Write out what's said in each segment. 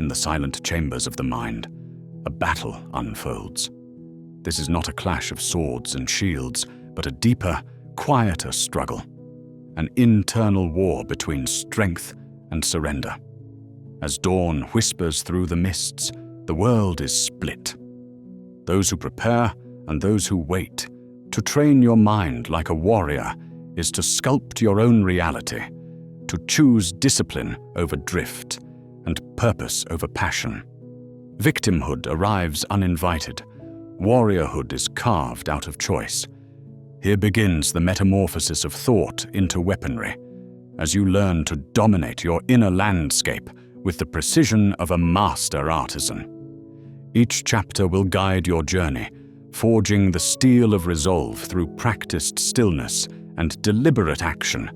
in the silent chambers of the mind, a battle unfolds. This is not a clash of swords and shields, but a deeper, quieter struggle, an internal war between strength and surrender. As dawn whispers through the mists, the world is split. Those who prepare and those who wait. To train your mind like a warrior is to sculpt your own reality, to choose discipline over drift and purpose over passion. Victimhood arrives uninvited. Warriorhood is carved out of choice. Here begins the metamorphosis of thought into weaponry, as you learn to dominate your inner landscape with the precision of a master artisan. Each chapter will guide your journey, forging the steel of resolve through practiced stillness and deliberate action,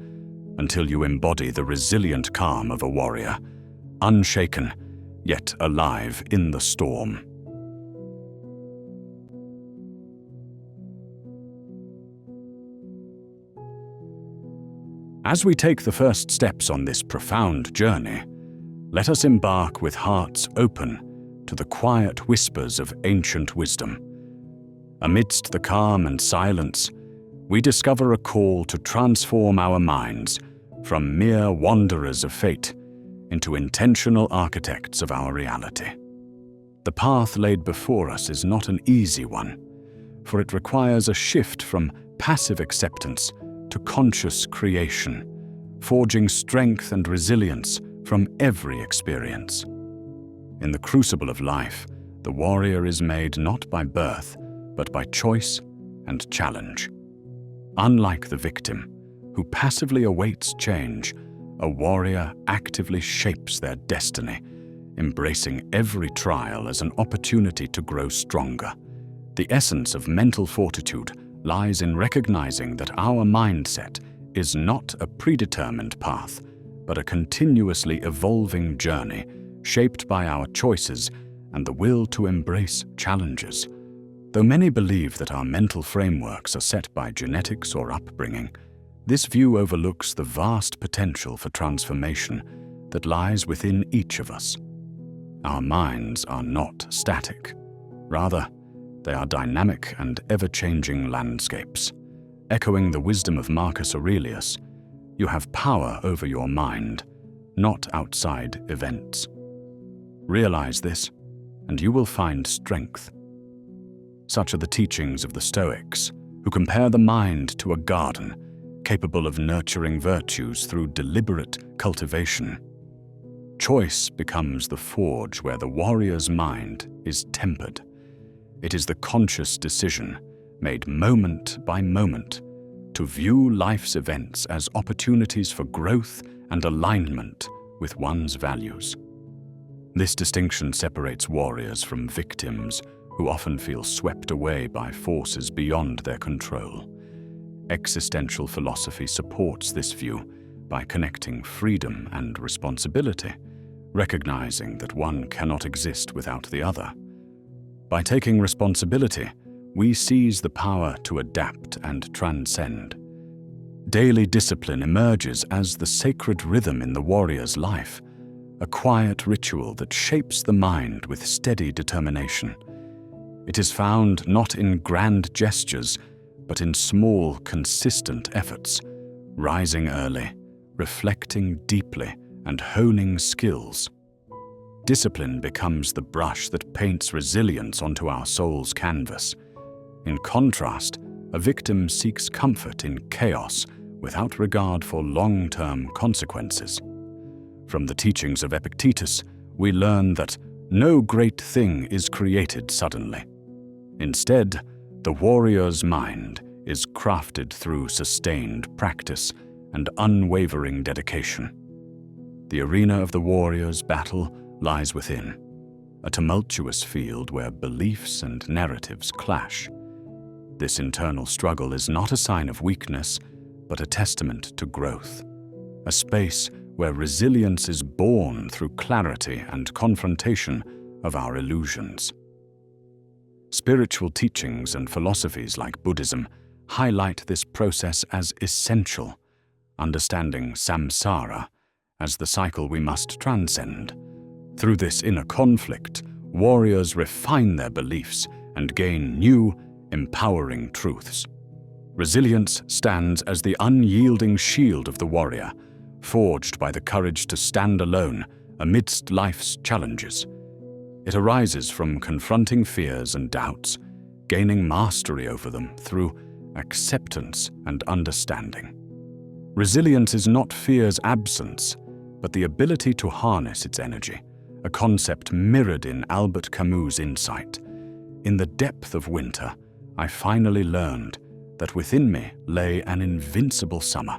until you embody the resilient calm of a warrior, unshaken, yet alive in the storm. As we take the first steps on this profound journey, let us embark with hearts open to the quiet whispers of ancient wisdom. Amidst the calm and silence, we discover a call to transform our minds from mere wanderers of fate into intentional architects of our reality. The path laid before us is not an easy one, for it requires a shift from passive acceptance to conscious creation, forging strength and resilience from every experience. In the crucible of life, the warrior is made not by birth, but by choice and challenge. Unlike the victim, who passively awaits change, a warrior actively shapes their destiny, embracing every trial as an opportunity to grow stronger. The essence of mental fortitude lies in recognizing that our mindset is not a predetermined path, but a continuously evolving journey shaped by our choices and the will to embrace challenges. Though many believe that our mental frameworks are set by genetics or upbringing, this view overlooks the vast potential for transformation that lies within each of us. Our minds are not static. Rather, they are dynamic and ever-changing landscapes. Echoing the wisdom of Marcus Aurelius, you have power over your mind, not outside events. Realize this, and you will find strength. Such are the teachings of the Stoics, who compare the mind to a garden, capable of nurturing virtues through deliberate cultivation. Choice becomes the forge where the warrior's mind is tempered. It is the conscious decision, made moment by moment, to view life's events as opportunities for growth and alignment with one's values. This distinction separates warriors from victims who often feel swept away by forces beyond their control. Existential philosophy supports this view by connecting freedom and responsibility, recognizing that one cannot exist without the other. By taking responsibility, we seize the power to adapt and transcend. Daily discipline emerges as the sacred rhythm in the warrior's life, a quiet ritual that shapes the mind with steady determination. It is found not in grand gestures, but in small, consistent efforts, rising early, reflecting deeply, and honing skills. Discipline becomes the brush that paints resilience onto our soul's canvas. In contrast, a victim seeks comfort in chaos without regard for long-term consequences. From the teachings of Epictetus, we learn that no great thing is created suddenly. Instead, the warrior's mind is crafted through sustained practice and unwavering dedication. The arena of the warrior's battle lies within, a tumultuous field where beliefs and narratives clash. This internal struggle is not a sign of weakness, but a testament to growth, a space where resilience is born through clarity and confrontation of our illusions. Spiritual teachings and philosophies like Buddhism highlight this process as essential, understanding samsara as the cycle we must transcend. Through this inner conflict, warriors refine their beliefs and gain new, empowering truths. Resilience stands as the unyielding shield of the warrior, forged by the courage to stand alone amidst life's challenges. It arises from confronting fears and doubts, gaining mastery over them through acceptance and understanding. Resilience is not fear's absence, but the ability to harness its energy, a concept mirrored in Albert Camus' insight. In the depth of winter, I finally learned that within me lay an invincible summer.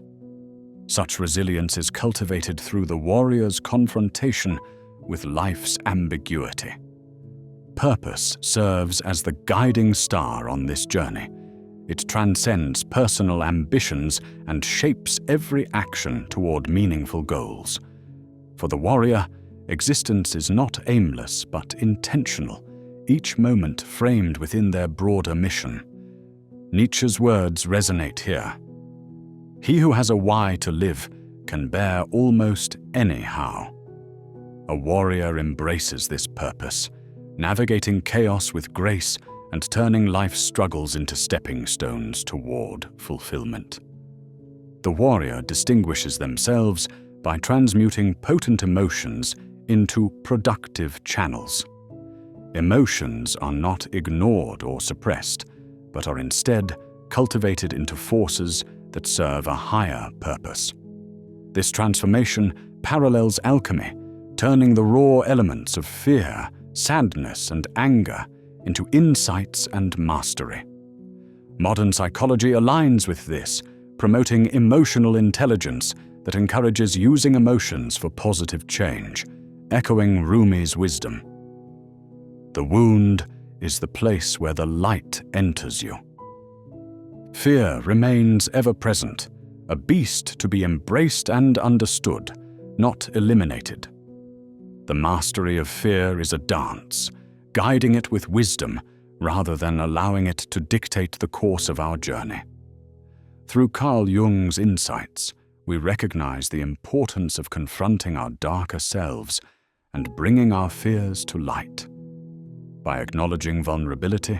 Such resilience is cultivated through the warrior's confrontation with life's ambiguity. Purpose serves as the guiding star on this journey. It transcends personal ambitions and shapes every action toward meaningful goals. For the warrior, existence is not aimless but intentional, each moment framed within their broader mission. Nietzsche's words resonate here. He who has a why to live can bear almost any how. A warrior embraces this purpose, navigating chaos with grace and turning life's struggles into stepping stones toward fulfillment. The warrior distinguishes themselves by transmuting potent emotions into productive channels. Emotions are not ignored or suppressed, but are instead cultivated into forces that serve a higher purpose. This transformation parallels alchemy, turning the raw elements of fear, sadness, and anger into insights and mastery. Modern psychology aligns with this, promoting emotional intelligence that encourages using emotions for positive change, echoing Rumi's wisdom. The wound is the place where the light enters you. Fear remains ever present, a beast to be embraced and understood, not eliminated. The mastery of fear is a dance, guiding it with wisdom rather than allowing it to dictate the course of our journey. Through Carl Jung's insights, we recognize the importance of confronting our darker selves and bringing our fears to light. By acknowledging vulnerability,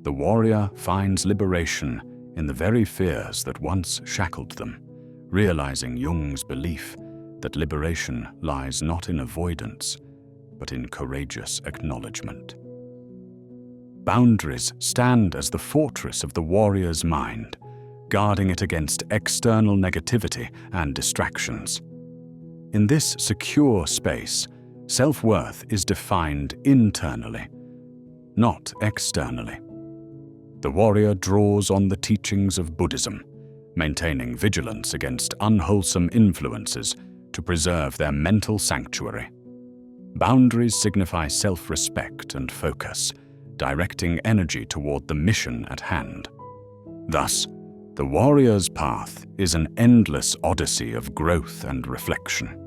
the warrior finds liberation in the very fears that once shackled them, realizing Jung's belief that liberation lies not in avoidance, but in courageous acknowledgement. Boundaries stand as the fortress of the warrior's mind, guarding it against external negativity and distractions. In this secure space, self-worth is defined internally, not externally. The warrior draws on the teachings of Buddhism, maintaining vigilance against unwholesome influences to preserve their mental sanctuary. Boundaries signify self-respect and focus, directing energy toward the mission at hand. Thus, the warrior's path is an endless odyssey of growth and reflection.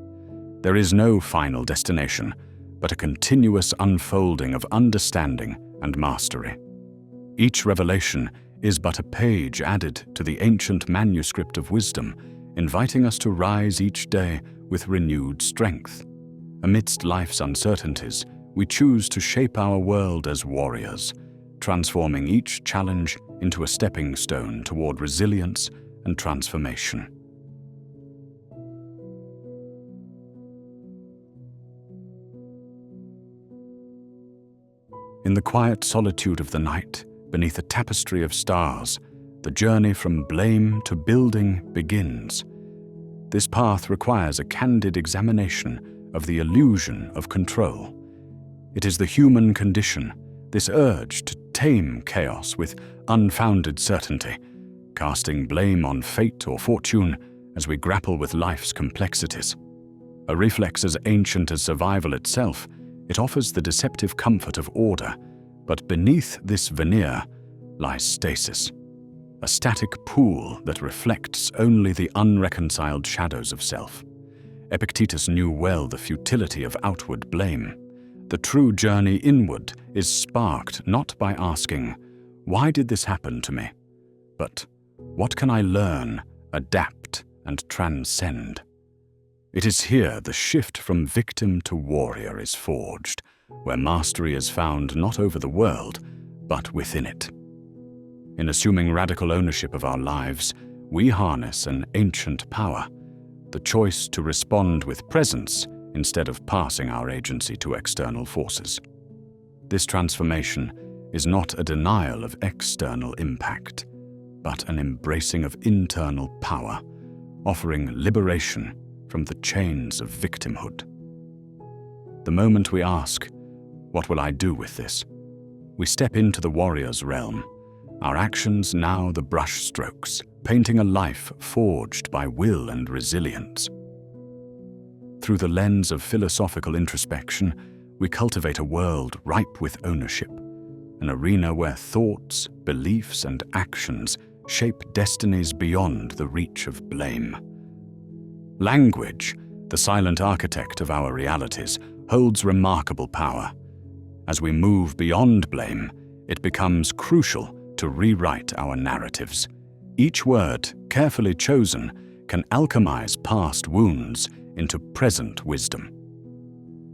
There is no final destination, but a continuous unfolding of understanding and mastery. Each revelation is but a page added to the ancient manuscript of wisdom, inviting us to rise each day with renewed strength. Amidst life's uncertainties, we choose to shape our world as warriors, transforming each challenge into a stepping stone toward resilience and transformation. In the quiet solitude of the night, beneath a tapestry of stars, the journey from blame to building begins. This path requires a candid examination of the illusion of control. It is the human condition, this urge to tame chaos with unfounded certainty, casting blame on fate or fortune as we grapple with life's complexities. A reflex as ancient as survival itself, it offers the deceptive comfort of order, but beneath this veneer lies stasis, a static pool that reflects only the unreconciled shadows of self. Epictetus knew well the futility of outward blame. The true journey inward is sparked not by asking, "Why did this happen to me?" but "What can I learn, adapt, and transcend?" It is here the shift from victim to warrior is forged, where mastery is found not over the world, but within it. In assuming radical ownership of our lives, we harness an ancient power, the choice to respond with presence instead of passing our agency to external forces. This transformation is not a denial of external impact, but an embracing of internal power, offering liberation from the chains of victimhood. The moment we ask, "What will I do with this?" we step into the warrior's realm, our actions now the brush strokes, painting a life forged by will and resilience. Through the lens of philosophical introspection, we cultivate a world ripe with ownership, an arena where thoughts, beliefs, and actions shape destinies beyond the reach of blame. Language, the silent architect of our realities, holds remarkable power. As we move beyond blame, it becomes crucial to rewrite our narratives. Each word, carefully chosen, can alchemize past wounds into present wisdom.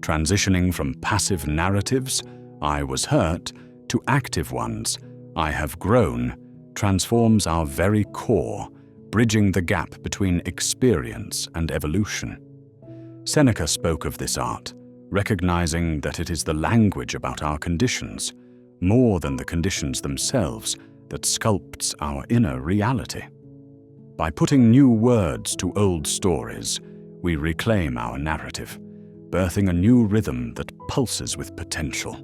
Transitioning from passive narratives, "I was hurt," to active ones, "I have grown," transforms our very core, bridging the gap between experience and evolution. Seneca spoke of this art, recognizing that it is the language about our conditions, more than the conditions themselves, that sculpts our inner reality. By putting new words to old stories, we reclaim our narrative, birthing a new rhythm that pulses with potential.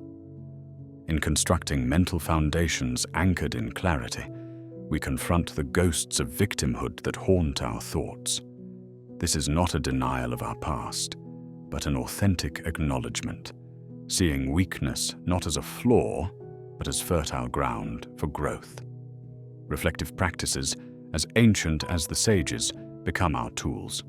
In constructing mental foundations anchored in clarity, we confront the ghosts of victimhood that haunt our thoughts. This is not a denial of our past, but an authentic acknowledgement, seeing weakness not as a flaw, but as fertile ground for growth. Reflective practices, as ancient as the sages, become our tools.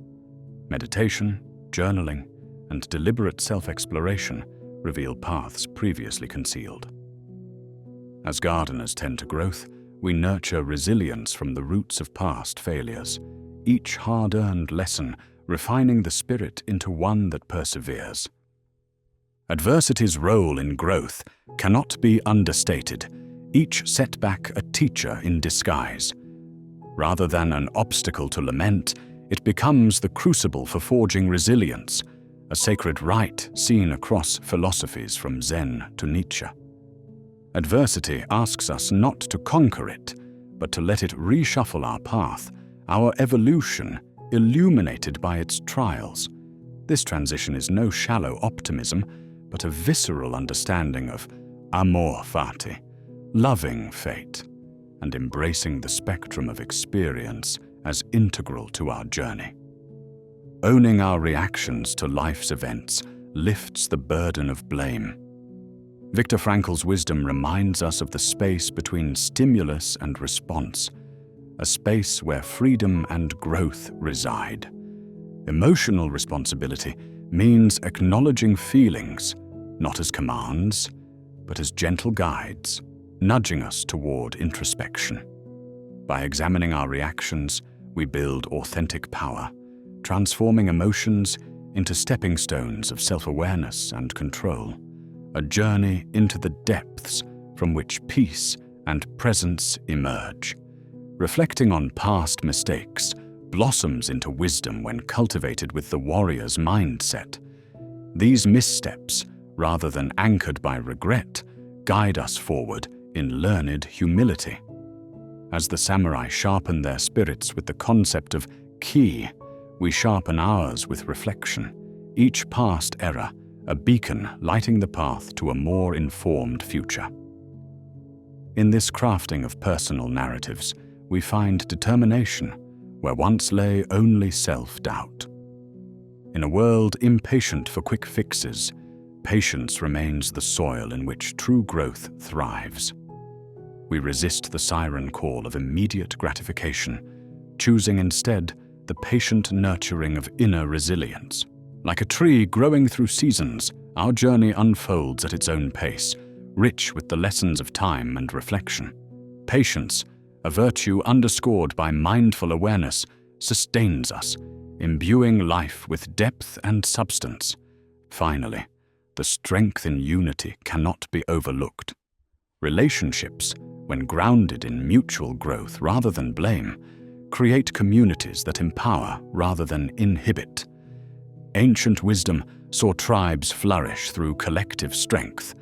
Meditation, journaling, and deliberate self-exploration reveal paths previously concealed. As gardeners tend to growth, we nurture resilience from the roots of past failures, each hard-earned lesson refining the spirit into one that perseveres. Adversity's role in growth cannot be understated, each setback a teacher in disguise. Rather than an obstacle to lament, it becomes the crucible for forging resilience, a sacred rite seen across philosophies from Zen to Nietzsche. Adversity asks us not to conquer it, but to let it reshuffle our path, our evolution illuminated by its trials. This transition is no shallow optimism, but a visceral understanding of amor fati, loving fate, and embracing the spectrum of experience as integral to our journey. Owning our reactions to life's events lifts the burden of blame. Viktor Frankl's wisdom reminds us of the space between stimulus and response, a space where freedom and growth reside. Emotional responsibility means acknowledging feelings, not as commands, but as gentle guides, nudging us toward introspection. By examining our reactions, we build authentic power, transforming emotions into stepping stones of self-awareness and control, a journey into the depths from which peace and presence emerge. Reflecting on past mistakes blossoms into wisdom when cultivated with the warrior's mindset. These missteps, rather than anchored by regret, guide us forward in learned humility. As the samurai sharpen their spirits with the concept of ki, we sharpen ours with reflection, each past error a beacon lighting the path to a more informed future. In this crafting of personal narratives, we find determination where once lay only self-doubt. In a world impatient for quick fixes, patience remains the soil in which true growth thrives. We resist the siren call of immediate gratification, choosing instead the patient nurturing of inner resilience. Like a tree growing through seasons, our journey unfolds at its own pace, rich with the lessons of time and reflection. Patience, a virtue underscored by mindful awareness, sustains us, imbuing life with depth and substance. Finally, the strength in unity cannot be overlooked. Relationships, when grounded in mutual growth rather than blame, create communities that empower rather than inhibit. Ancient wisdom saw tribes flourish through collective strength,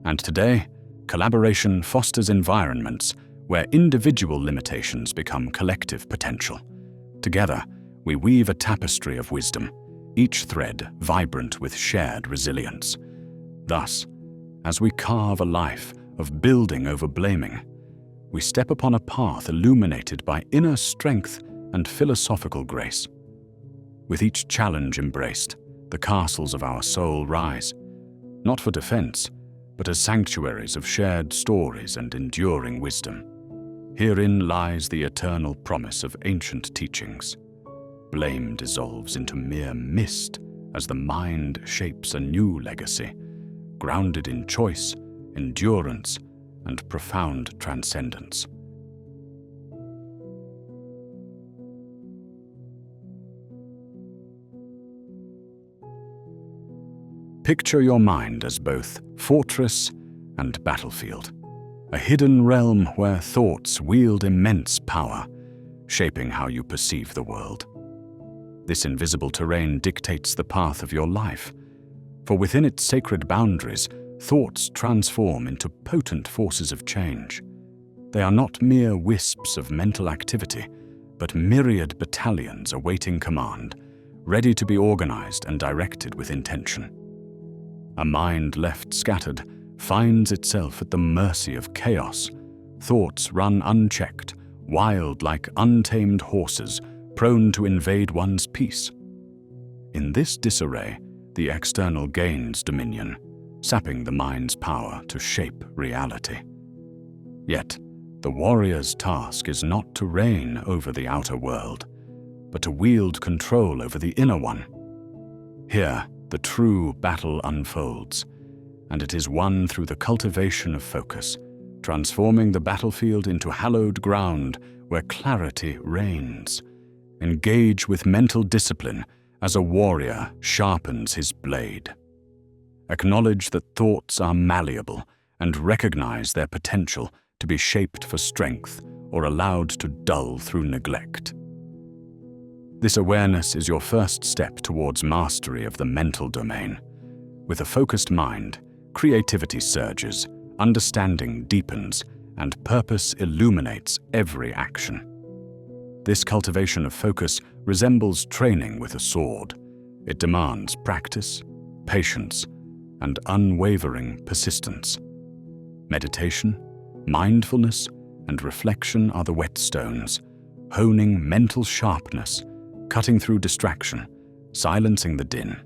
and today, collaboration fosters environments where individual limitations become collective potential. Together, we weave a tapestry of wisdom, each thread vibrant with shared resilience. Thus, as we carve a life of building over blaming, we step upon a path illuminated by inner strength and philosophical grace. With each challenge embraced, the castles of our soul rise, not for defense, but as sanctuaries of shared stories and enduring wisdom. Herein lies the eternal promise of ancient teachings. Blame dissolves into mere mist as the mind shapes a new legacy, grounded in choice, endurance, and profound transcendence. Picture your mind as both fortress and battlefield, a hidden realm where thoughts wield immense power, shaping how you perceive the world. This invisible terrain dictates the path of your life, for within its sacred boundaries, thoughts transform into potent forces of change. They are not mere wisps of mental activity, but myriad battalions awaiting command, ready to be organized and directed with intention. A mind left scattered finds itself at the mercy of chaos. Thoughts run unchecked, wild like untamed horses, prone to invade one's peace. In this disarray, the external gains dominion, sapping the mind's power to shape reality. Yet, the warrior's task is not to reign over the outer world, but to wield control over the inner one. Here, the true battle unfolds, and it is won through the cultivation of focus, transforming the battlefield into hallowed ground where clarity reigns. Engage with mental discipline as a warrior sharpens his blade. Acknowledge that thoughts are malleable and recognize their potential to be shaped for strength or allowed to dull through neglect. This awareness is your first step towards mastery of the mental domain. With a focused mind, creativity surges, understanding deepens, and purpose illuminates every action. This cultivation of focus resembles training with a sword. It demands practice, patience, and unwavering persistence. Meditation, mindfulness, and reflection are the whetstones, honing mental sharpness, cutting through distraction, silencing the din.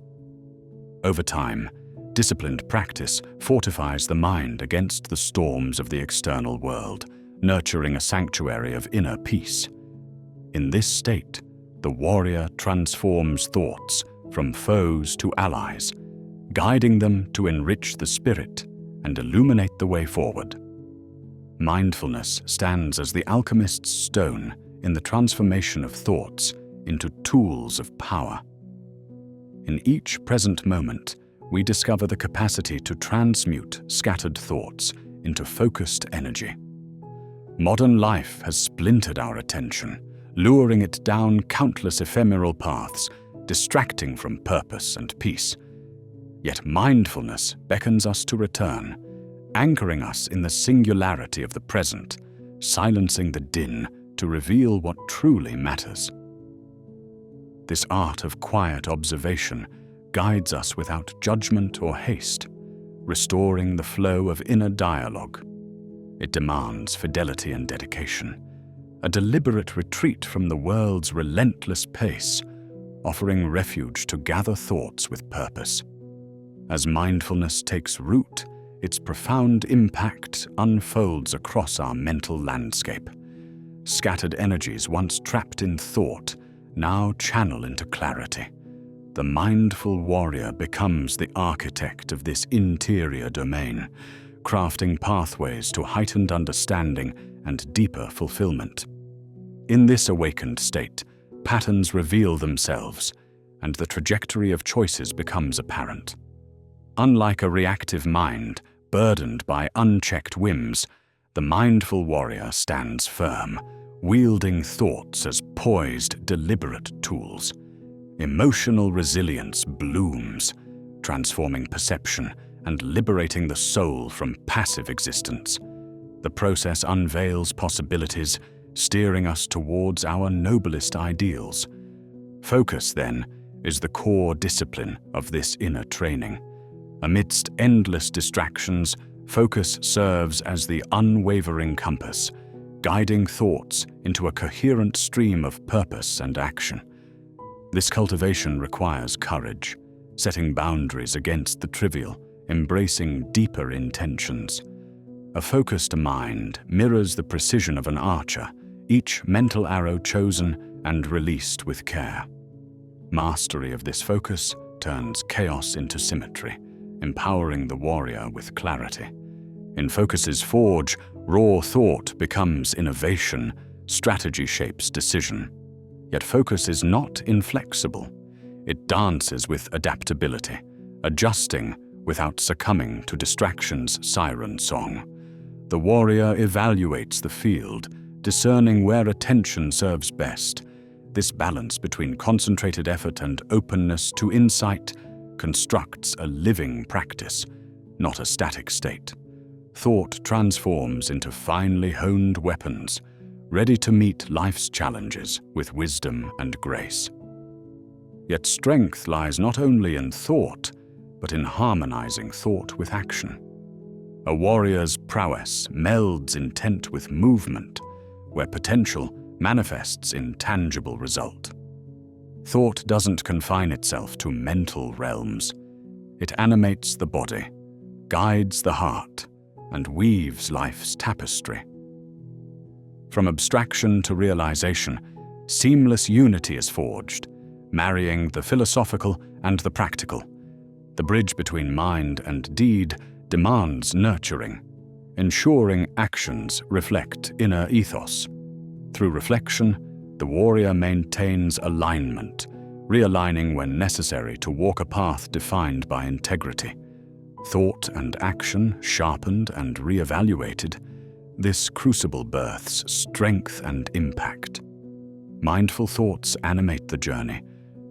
Over time, disciplined practice fortifies the mind against the storms of the external world, nurturing a sanctuary of inner peace. In this state, the warrior transforms thoughts from foes to allies, guiding them to enrich the spirit and illuminate the way forward. Mindfulness stands as the alchemist's stone in the transformation of thoughts into tools of power. In each present moment, we discover the capacity to transmute scattered thoughts into focused energy. Modern life has splintered our attention, luring it down countless ephemeral paths, distracting from purpose and peace. Yet mindfulness beckons us to return, anchoring us in the singularity of the present, silencing the din to reveal what truly matters. This art of quiet observation guides us without judgment or haste, restoring the flow of inner dialogue. It demands fidelity and dedication, a deliberate retreat from the world's relentless pace, offering refuge to gather thoughts with purpose. As mindfulness takes root, its profound impact unfolds across our mental landscape. Scattered energies once trapped in thought now channel into clarity. The mindful warrior becomes the architect of this interior domain, crafting pathways to heightened understanding and deeper fulfillment. In this awakened state, patterns reveal themselves, and the trajectory of choices becomes apparent. Unlike a reactive mind, burdened by unchecked whims, the mindful warrior stands firm, wielding thoughts as poised, deliberate tools. Emotional resilience blooms, transforming perception and liberating the soul from passive existence. The process unveils possibilities, steering us towards our noblest ideals. Focus, then, is the core discipline of this inner training. Amidst endless distractions, focus serves as the unwavering compass, guiding thoughts into a coherent stream of purpose and action. This cultivation requires courage, setting boundaries against the trivial, embracing deeper intentions. A focused mind mirrors the precision of an archer, each mental arrow chosen and released with care. Mastery of this focus turns chaos into symmetry, empowering the warrior with clarity. In focus's forge, raw thought becomes innovation, strategy shapes decision. Yet focus is not inflexible. It dances with adaptability, adjusting without succumbing to distraction's siren song. The warrior evaluates the field, discerning where attention serves best. This balance between concentrated effort and openness to insight constructs a living practice, not a static state. Thought transforms into finely honed weapons, ready to meet life's challenges with wisdom and grace. Yet strength lies not only in thought, but in harmonizing thought with action. A warrior's prowess melds intent with movement, where potential manifests in tangible result. Thought doesn't confine itself to mental realms. It animates the body, guides the heart, and weaves life's tapestry. From abstraction to realization, seamless unity is forged, marrying the philosophical and the practical. The bridge between mind and deed demands nurturing, ensuring actions reflect inner ethos. Through reflection, the warrior maintains alignment, realigning when necessary to walk a path defined by integrity. Thought and action sharpened and re-evaluated, this crucible births strength and impact. Mindful thoughts animate the journey,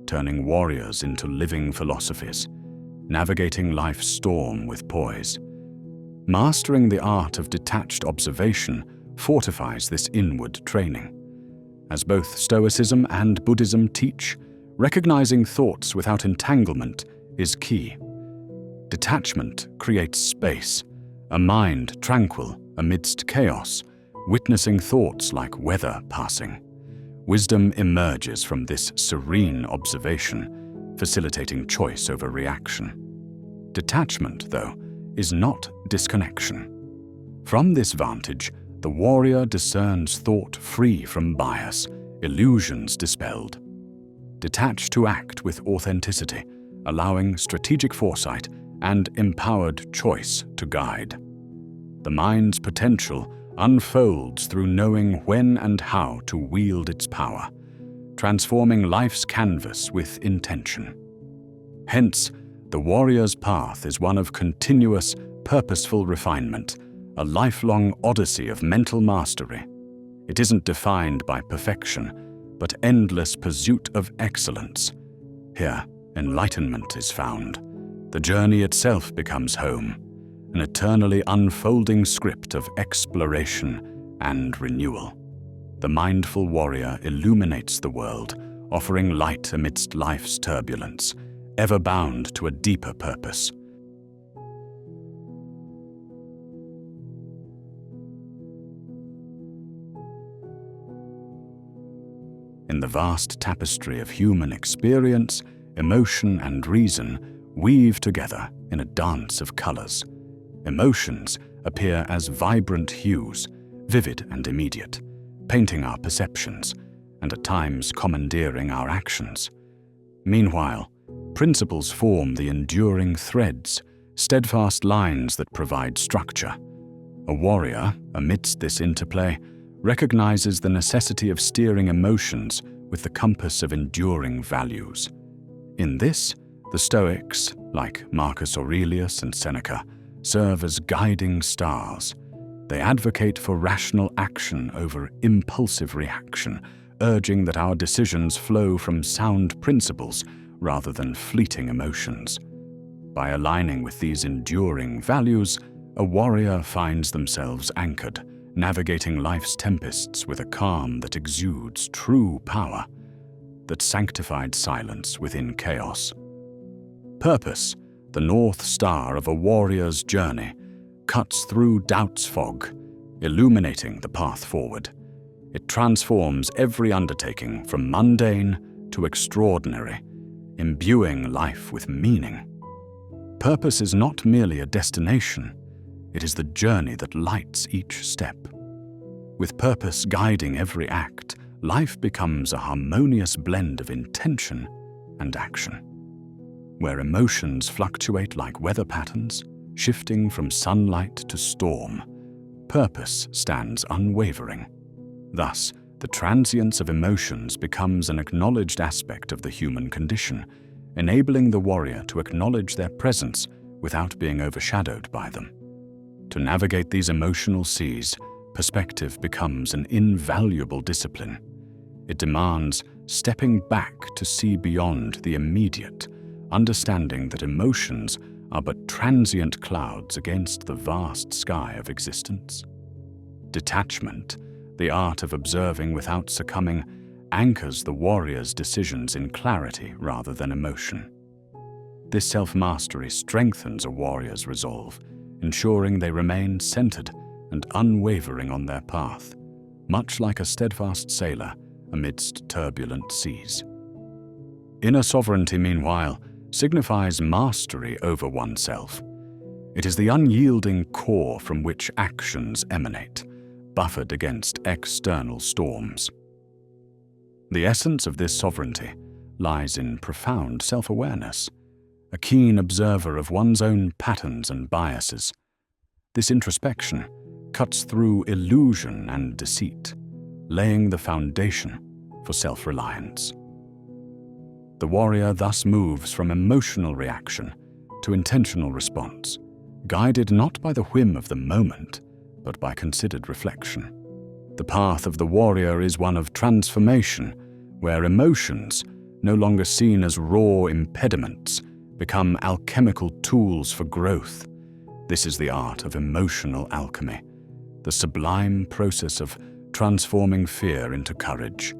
turning warriors into living philosophies, navigating life's storm with poise. Mastering the art of detached observation fortifies this inward training. As both Stoicism and Buddhism teach, recognizing thoughts without entanglement is key. Detachment creates space, a mind tranquil amidst chaos, witnessing thoughts like weather passing. Wisdom emerges from this serene observation, facilitating choice over reaction. Detachment, though, is not disconnection. From this vantage, the warrior discerns thought free from bias, illusions dispelled. Detached to act with authenticity, allowing strategic foresight and empowered choice to guide. The mind's potential unfolds through knowing when and how to wield its power, transforming life's canvas with intention. Hence, the warrior's path is one of continuous, purposeful refinement, a lifelong odyssey of mental mastery. It isn't defined by perfection, but endless pursuit of excellence. Here, enlightenment is found. The journey itself becomes home, an eternally unfolding script of exploration and renewal. The mindful warrior illuminates the world, offering light amidst life's turbulence, ever bound to a deeper purpose. In the vast tapestry of human experience, emotion and reason weave together in a dance of colors. Emotions appear as vibrant hues, vivid and immediate, painting our perceptions and at times commandeering our actions. Meanwhile, principles form the enduring threads, steadfast lines that provide structure. A warrior, amidst this interplay, recognizes the necessity of steering emotions with the compass of enduring values. In this, the Stoics, like Marcus Aurelius and Seneca, serve as guiding stars. They advocate for rational action over impulsive reaction, urging that our decisions flow from sound principles rather than fleeting emotions. By aligning with these enduring values, a warrior finds themselves anchored, navigating life's tempests with a calm that exudes true power, that sanctified silence within chaos. Purpose, the North Star of a warrior's journey, cuts through doubt's fog, illuminating the path forward. It transforms every undertaking from mundane to extraordinary, imbuing life with meaning. Purpose is not merely a destination, it is the journey that lights each step. With purpose guiding every act, life becomes a harmonious blend of intention and action, where emotions fluctuate like weather patterns, shifting from sunlight to storm. Purpose stands unwavering. Thus, the transience of emotions becomes an acknowledged aspect of the human condition, enabling the warrior to acknowledge their presence without being overshadowed by them. To navigate these emotional seas, perspective becomes an invaluable discipline. It demands stepping back to see beyond the immediate, understanding that emotions are but transient clouds against the vast sky of existence. Detachment, the art of observing without succumbing, anchors the warrior's decisions in clarity rather than emotion. This self-mastery strengthens a warrior's resolve, ensuring they remain centered and unwavering on their path, much like a steadfast sailor amidst turbulent seas. Inner sovereignty, meanwhile, signifies mastery over oneself. It is the unyielding core from which actions emanate, buffered against external storms. The essence of this sovereignty lies in profound self-awareness, a keen observer of one's own patterns and biases. This introspection cuts through illusion and deceit, laying the foundation for self-reliance. The warrior thus moves from emotional reaction to intentional response, guided not by the whim of the moment, but by considered reflection. The path of the warrior is one of transformation, where emotions, no longer seen as raw impediments, become alchemical tools for growth. This is the art of emotional alchemy, the sublime process of transforming fear into courage,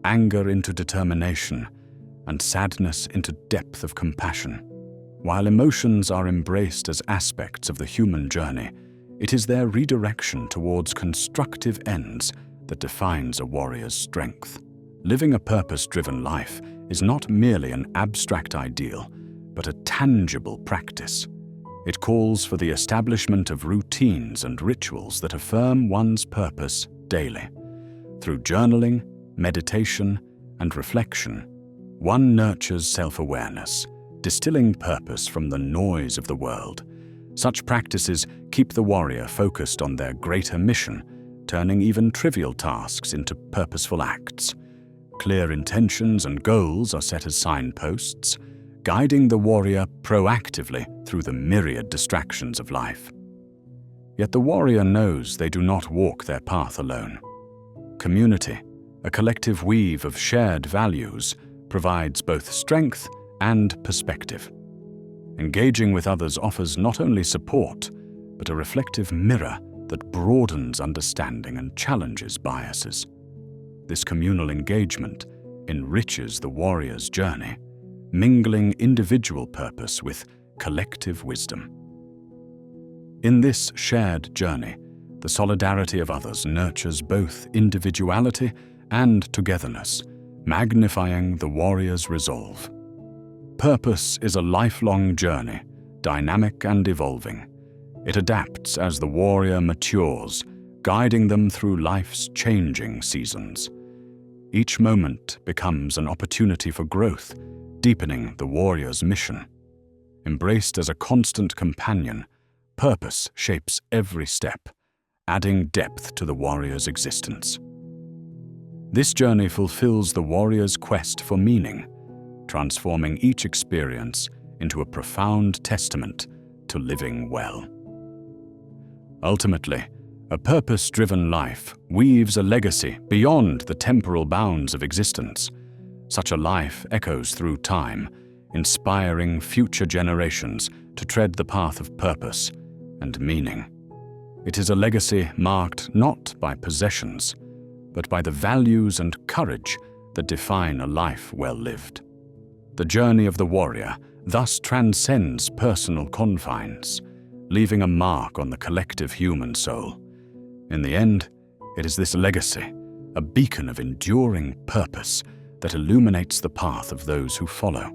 anger into determination, and sadness into depth of compassion. While emotions are embraced as aspects of the human journey, it is their redirection towards constructive ends that defines a warrior's strength. Living a purpose-driven life is not merely an abstract ideal, but a tangible practice. It calls for the establishment of routines and rituals that affirm one's purpose daily. Through journaling, meditation, and reflection, one nurtures self-awareness, distilling purpose from the noise of the world. Such practices keep the warrior focused on their greater mission, turning even trivial tasks into purposeful acts. Clear intentions and goals are set as signposts, guiding the warrior proactively through the myriad distractions of life. Yet the warrior knows they do not walk their path alone. Community, a collective weave of shared values, provides both strength and perspective. Engaging with others offers not only support, but a reflective mirror that broadens understanding and challenges biases. This communal engagement enriches the warrior's journey, mingling individual purpose with collective wisdom. In this shared journey, the solidarity of others nurtures both individuality and togetherness, magnifying the warrior's resolve. Purpose is a lifelong journey, dynamic and evolving. It adapts as the warrior matures, guiding them through life's changing seasons. Each moment becomes an opportunity for growth, deepening the warrior's mission. Embraced as a constant companion, purpose shapes every step, adding depth to the warrior's existence. This journey fulfills the warrior's quest for meaning, transforming each experience into a profound testament to living well. Ultimately, a purpose-driven life weaves a legacy beyond the temporal bounds of existence. Such a life echoes through time, inspiring future generations to tread the path of purpose and meaning. It is a legacy marked not by possessions, but by the values and courage that define a life well lived. The journey of the warrior thus transcends personal confines, leaving a mark on the collective human soul. In the end, it is this legacy, a beacon of enduring purpose, that illuminates the path of those who follow.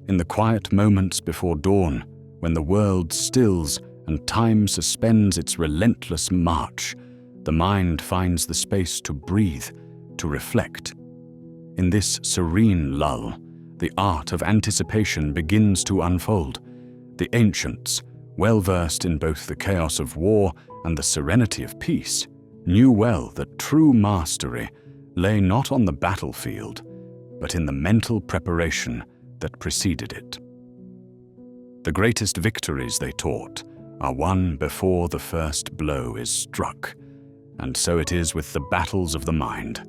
In the quiet moments before dawn, when the world stills and time suspends its relentless march, the mind finds the space to breathe, to reflect. In this serene lull, the art of anticipation begins to unfold. The ancients, well-versed in both the chaos of war and the serenity of peace, knew well that true mastery lay not on the battlefield, but in the mental preparation that preceded it. The greatest victories, they taught, are won before the first blow is struck, and so it is with the battles of the mind.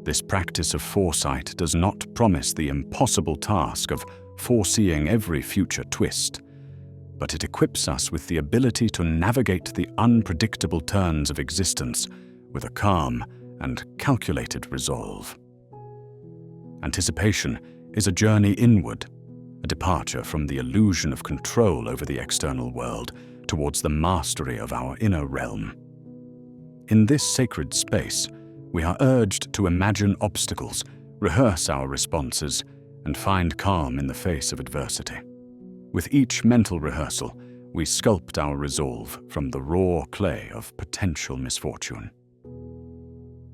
This practice of foresight does not promise the impossible task of foreseeing every future twist, but it equips us with the ability to navigate the unpredictable turns of existence with a calm and calculated resolve. Anticipation is a journey inward, a departure from the illusion of control over the external world towards the mastery of our inner realm. In this sacred space, we are urged to imagine obstacles, rehearse our responses, and find calm in the face of adversity. With each mental rehearsal, we sculpt our resolve from the raw clay of potential misfortune.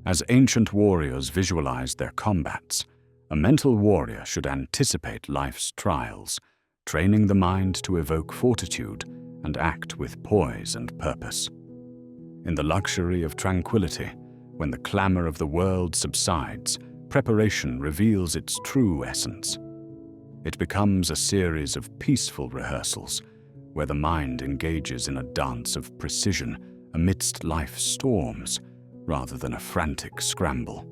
As ancient warriors visualized their combats, a mental warrior should anticipate life's trials, training the mind to evoke fortitude and act with poise and purpose. In the luxury of tranquility, when the clamor of the world subsides, preparation reveals its true essence. It becomes a series of peaceful rehearsals, where the mind engages in a dance of precision amidst life's storms, rather than a frantic scramble.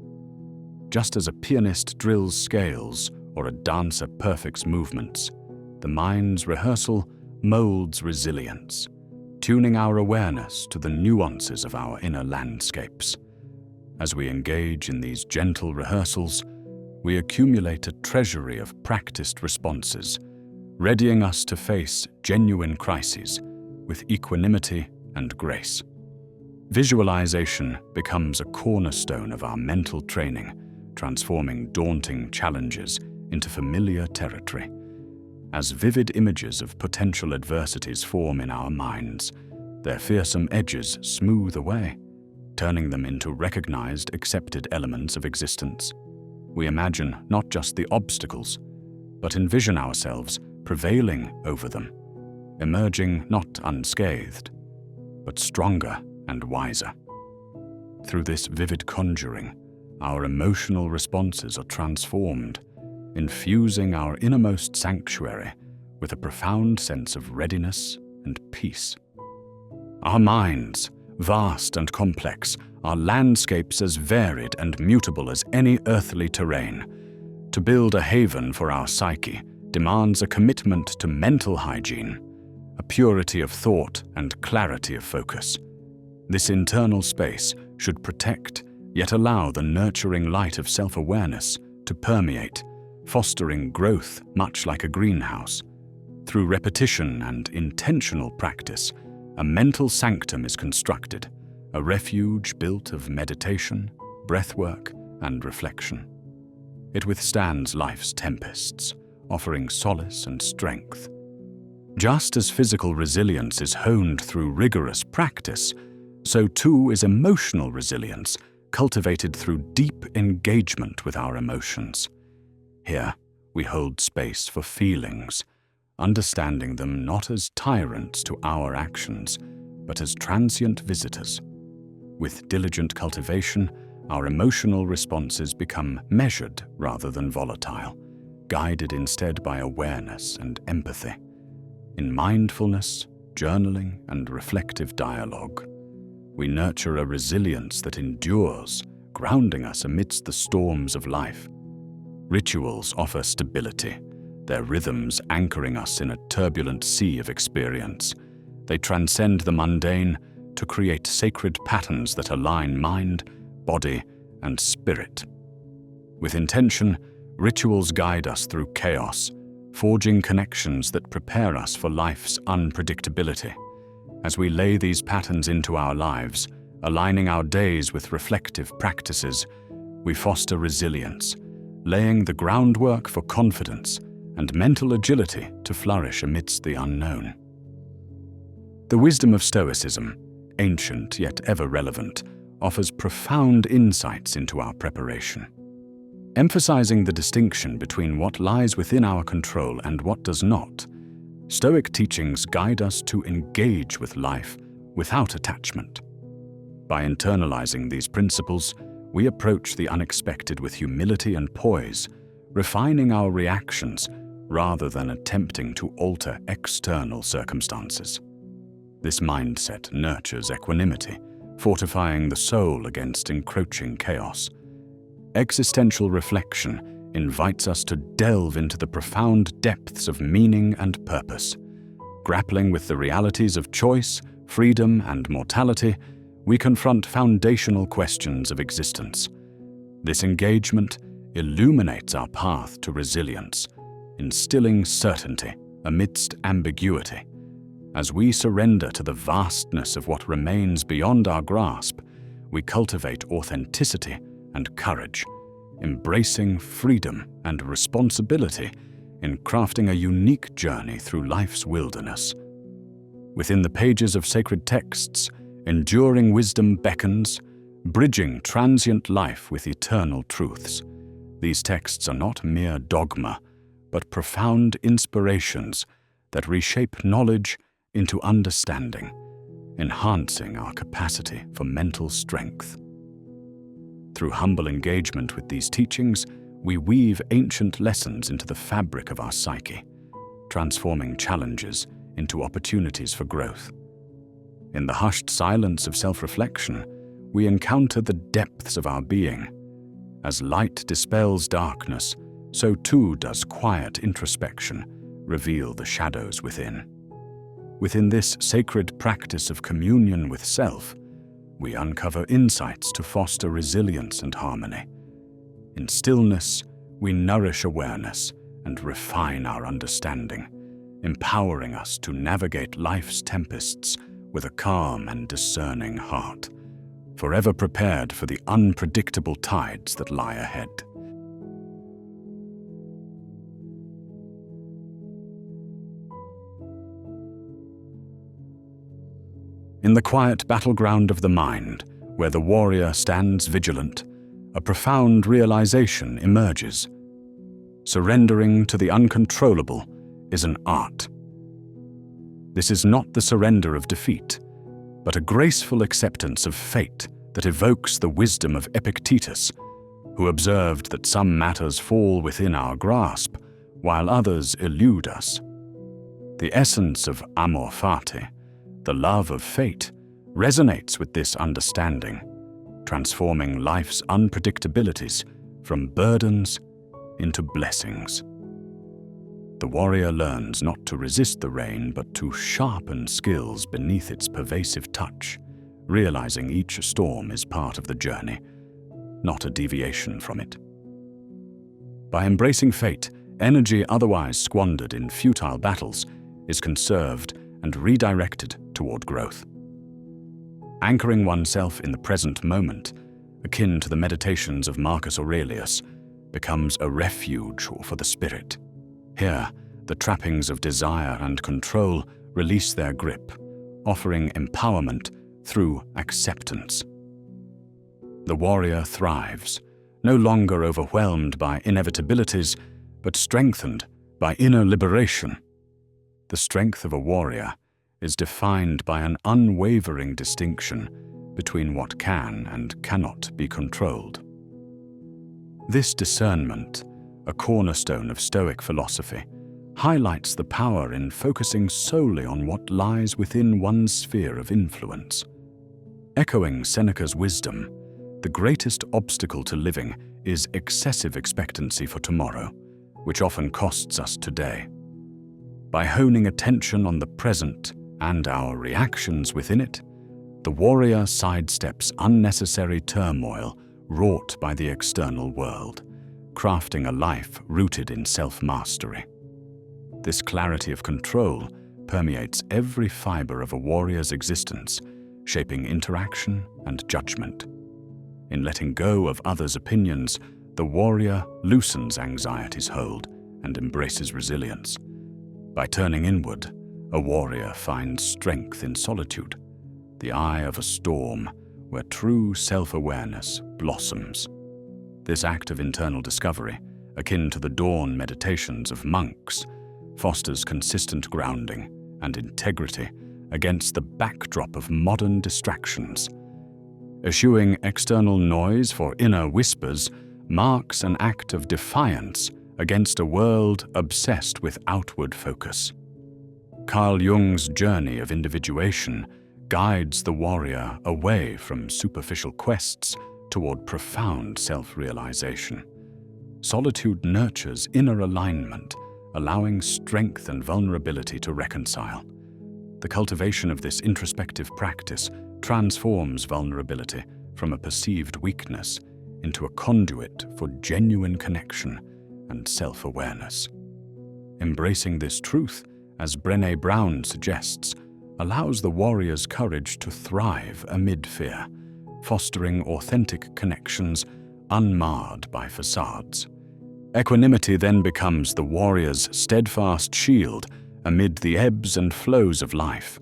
Just as a pianist drills scales or a dancer perfects movements, the mind's rehearsal molds resilience, tuning our awareness to the nuances of our inner landscapes. As we engage in these gentle rehearsals, we accumulate a treasury of practiced responses, readying us to face genuine crises with equanimity and grace. Visualization becomes a cornerstone of our mental training, transforming daunting challenges into familiar territory. As vivid images of potential adversities form in our minds, their fearsome edges smooth away, turning them into recognized, accepted elements of existence. We imagine not just the obstacles, but envision ourselves prevailing over them, emerging not unscathed, but stronger and wiser. Through this vivid conjuring, our emotional responses are transformed, infusing our innermost sanctuary with a profound sense of readiness and peace. Our minds, vast and complex, are landscapes as varied and mutable as any earthly terrain. To build a haven for our psyche demands a commitment to mental hygiene, a purity of thought and clarity of focus. This internal space should protect, yet allow the nurturing light of self-awareness to permeate, fostering growth much like a greenhouse. Through repetition and intentional practice, a mental sanctum is constructed, a refuge built of meditation, breathwork, and reflection. It withstands life's tempests, offering solace and strength. Just as physical resilience is honed through rigorous practice, so too is emotional resilience, cultivated through deep engagement with our emotions. Here, we hold space for feelings, understanding them not as tyrants to our actions, but as transient visitors. With diligent cultivation, our emotional responses become measured rather than volatile, guided instead by awareness and empathy. In mindfulness, journaling, and reflective dialogue, we nurture a resilience that endures, grounding us amidst the storms of life. Rituals offer stability, their rhythms anchoring us in a turbulent sea of experience. They transcend the mundane to create sacred patterns that align mind, body, and spirit. With intention, rituals guide us through chaos, forging connections that prepare us for life's unpredictability. As we lay these patterns into our lives, aligning our days with reflective practices, we foster resilience, laying the groundwork for confidence and mental agility to flourish amidst the unknown. The wisdom of Stoicism, ancient yet ever relevant, offers profound insights into our preparation. Emphasizing the distinction between what lies within our control and what does not, Stoic teachings guide us to engage with life without attachment. By internalizing these principles, we approach the unexpected with humility and poise, refining our reactions rather than attempting to alter external circumstances. This mindset nurtures equanimity, fortifying the soul against encroaching chaos. Existential reflection invites us to delve into the profound depths of meaning and purpose. Grappling with the realities of choice, freedom, and mortality, we confront foundational questions of existence. This engagement illuminates our path to resilience, instilling certainty amidst ambiguity. As we surrender to the vastness of what remains beyond our grasp, we cultivate authenticity and courage, embracing freedom and responsibility in crafting a unique journey through life's wilderness. Within the pages of sacred texts, enduring wisdom beckons, bridging transient life with eternal truths. These texts are not mere dogma, but profound inspirations that reshape knowledge into understanding, enhancing our capacity for mental strength. Through humble engagement with these teachings, we weave ancient lessons into the fabric of our psyche, transforming challenges into opportunities for growth. In the hushed silence of self-reflection, we encounter the depths of our being. As light dispels darkness, so too does quiet introspection reveal the shadows within. Within this sacred practice of communion with self, we uncover insights to foster resilience and harmony. In stillness, we nourish awareness and refine our understanding, empowering us to navigate life's tempests with a calm and discerning heart, forever prepared for the unpredictable tides that lie ahead. In the quiet battleground of the mind, where the warrior stands vigilant, a profound realization emerges. Surrendering to the uncontrollable is an art. This is not the surrender of defeat, but a graceful acceptance of fate that evokes the wisdom of Epictetus, who observed that some matters fall within our grasp, while others elude us. The essence of amor fati, the love of fate, resonates with this understanding, transforming life's unpredictabilities from burdens into blessings. The warrior learns not to resist the rain, but to sharpen skills beneath its pervasive touch, realizing each storm is part of the journey, not a deviation from it. By embracing fate, energy otherwise squandered in futile battles is conserved and redirected toward growth. Anchoring oneself in the present moment, akin to the meditations of Marcus Aurelius, becomes a refuge for the spirit. Here, the trappings of desire and control release their grip, offering empowerment through acceptance. The warrior thrives, no longer overwhelmed by inevitabilities, but strengthened by inner liberation. The strength of a warrior is defined by an unwavering distinction between what can and cannot be controlled. This discernment, a cornerstone of Stoic philosophy, highlights the power in focusing solely on what lies within one's sphere of influence. Echoing Seneca's wisdom, the greatest obstacle to living is excessive expectancy for tomorrow, which often costs us today. By honing attention on the present and our reactions within it, the warrior sidesteps unnecessary turmoil wrought by the external world, crafting a life rooted in self-mastery. This clarity of control permeates every fiber of a warrior's existence, shaping interaction and judgment. In letting go of others' opinions, the warrior loosens anxiety's hold and embraces resilience. By turning inward, a warrior finds strength in solitude, the eye of a storm where true self-awareness blossoms. This act of internal discovery, akin to the dawn meditations of monks, fosters consistent grounding and integrity against the backdrop of modern distractions. Eschewing external noise for inner whispers marks an act of defiance against a world obsessed with outward focus. Carl Jung's journey of individuation guides the warrior away from superficial quests toward profound self-realization. Solitude nurtures inner alignment, allowing strength and vulnerability to reconcile. The cultivation of this introspective practice transforms vulnerability from a perceived weakness into a conduit for genuine connection and self-awareness. Embracing this truth, as Brené Brown suggests, allows the warrior's courage to thrive amid fear, fostering authentic connections unmarred by facades. Equanimity then becomes the warrior's steadfast shield amid the ebbs and flows of life.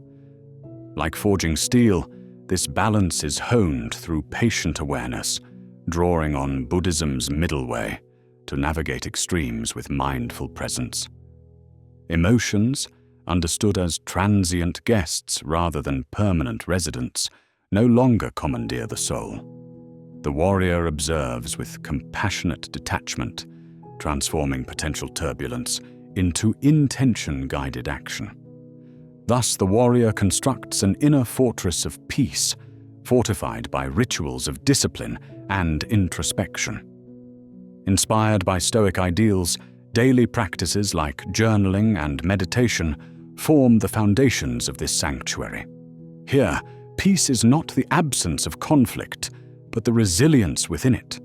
Like forging steel, this balance is honed through patient awareness, drawing on Buddhism's middle way to navigate extremes with mindful presence. Emotions, understood as transient guests rather than permanent residents, no longer commandeer the soul. The warrior observes with compassionate detachment, transforming potential turbulence into intention-guided action. Thus, the warrior constructs an inner fortress of peace, fortified by rituals of discipline and introspection. Inspired by Stoic ideals, daily practices like journaling and meditation form the foundations of this sanctuary. Here, peace is not the absence of conflict, but the resilience within it,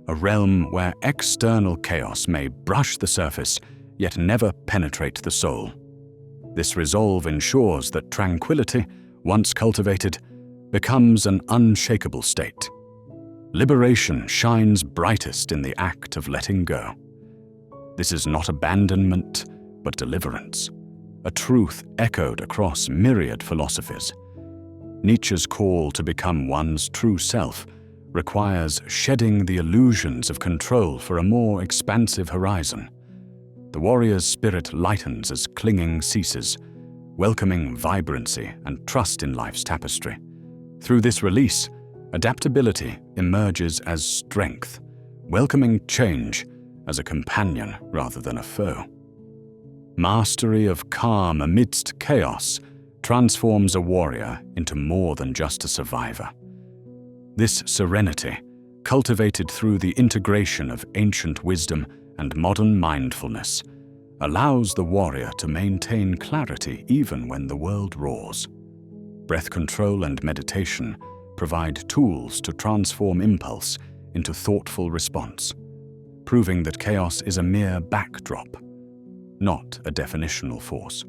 a realm where external chaos may brush the surface, yet never penetrate the soul. This resolve ensures that tranquility, once cultivated, becomes an unshakable state. Liberation shines brightest in the act of letting go. This is not abandonment, but deliverance, a truth echoed across myriad philosophies. Nietzsche's call to become one's true self requires shedding the illusions of control for a more expansive horizon. The warrior's spirit lightens as clinging ceases, welcoming vibrancy and trust in life's tapestry. Through this release, adaptability emerges as strength, welcoming change as a companion rather than a foe. Mastery of calm amidst chaos transforms a warrior into more than just a survivor. This serenity, cultivated through the integration of ancient wisdom and modern mindfulness, allows the warrior to maintain clarity even when the world roars. Breath control and meditation provide tools to transform impulse into thoughtful response, proving that chaos is a mere backdrop, not a definitional force.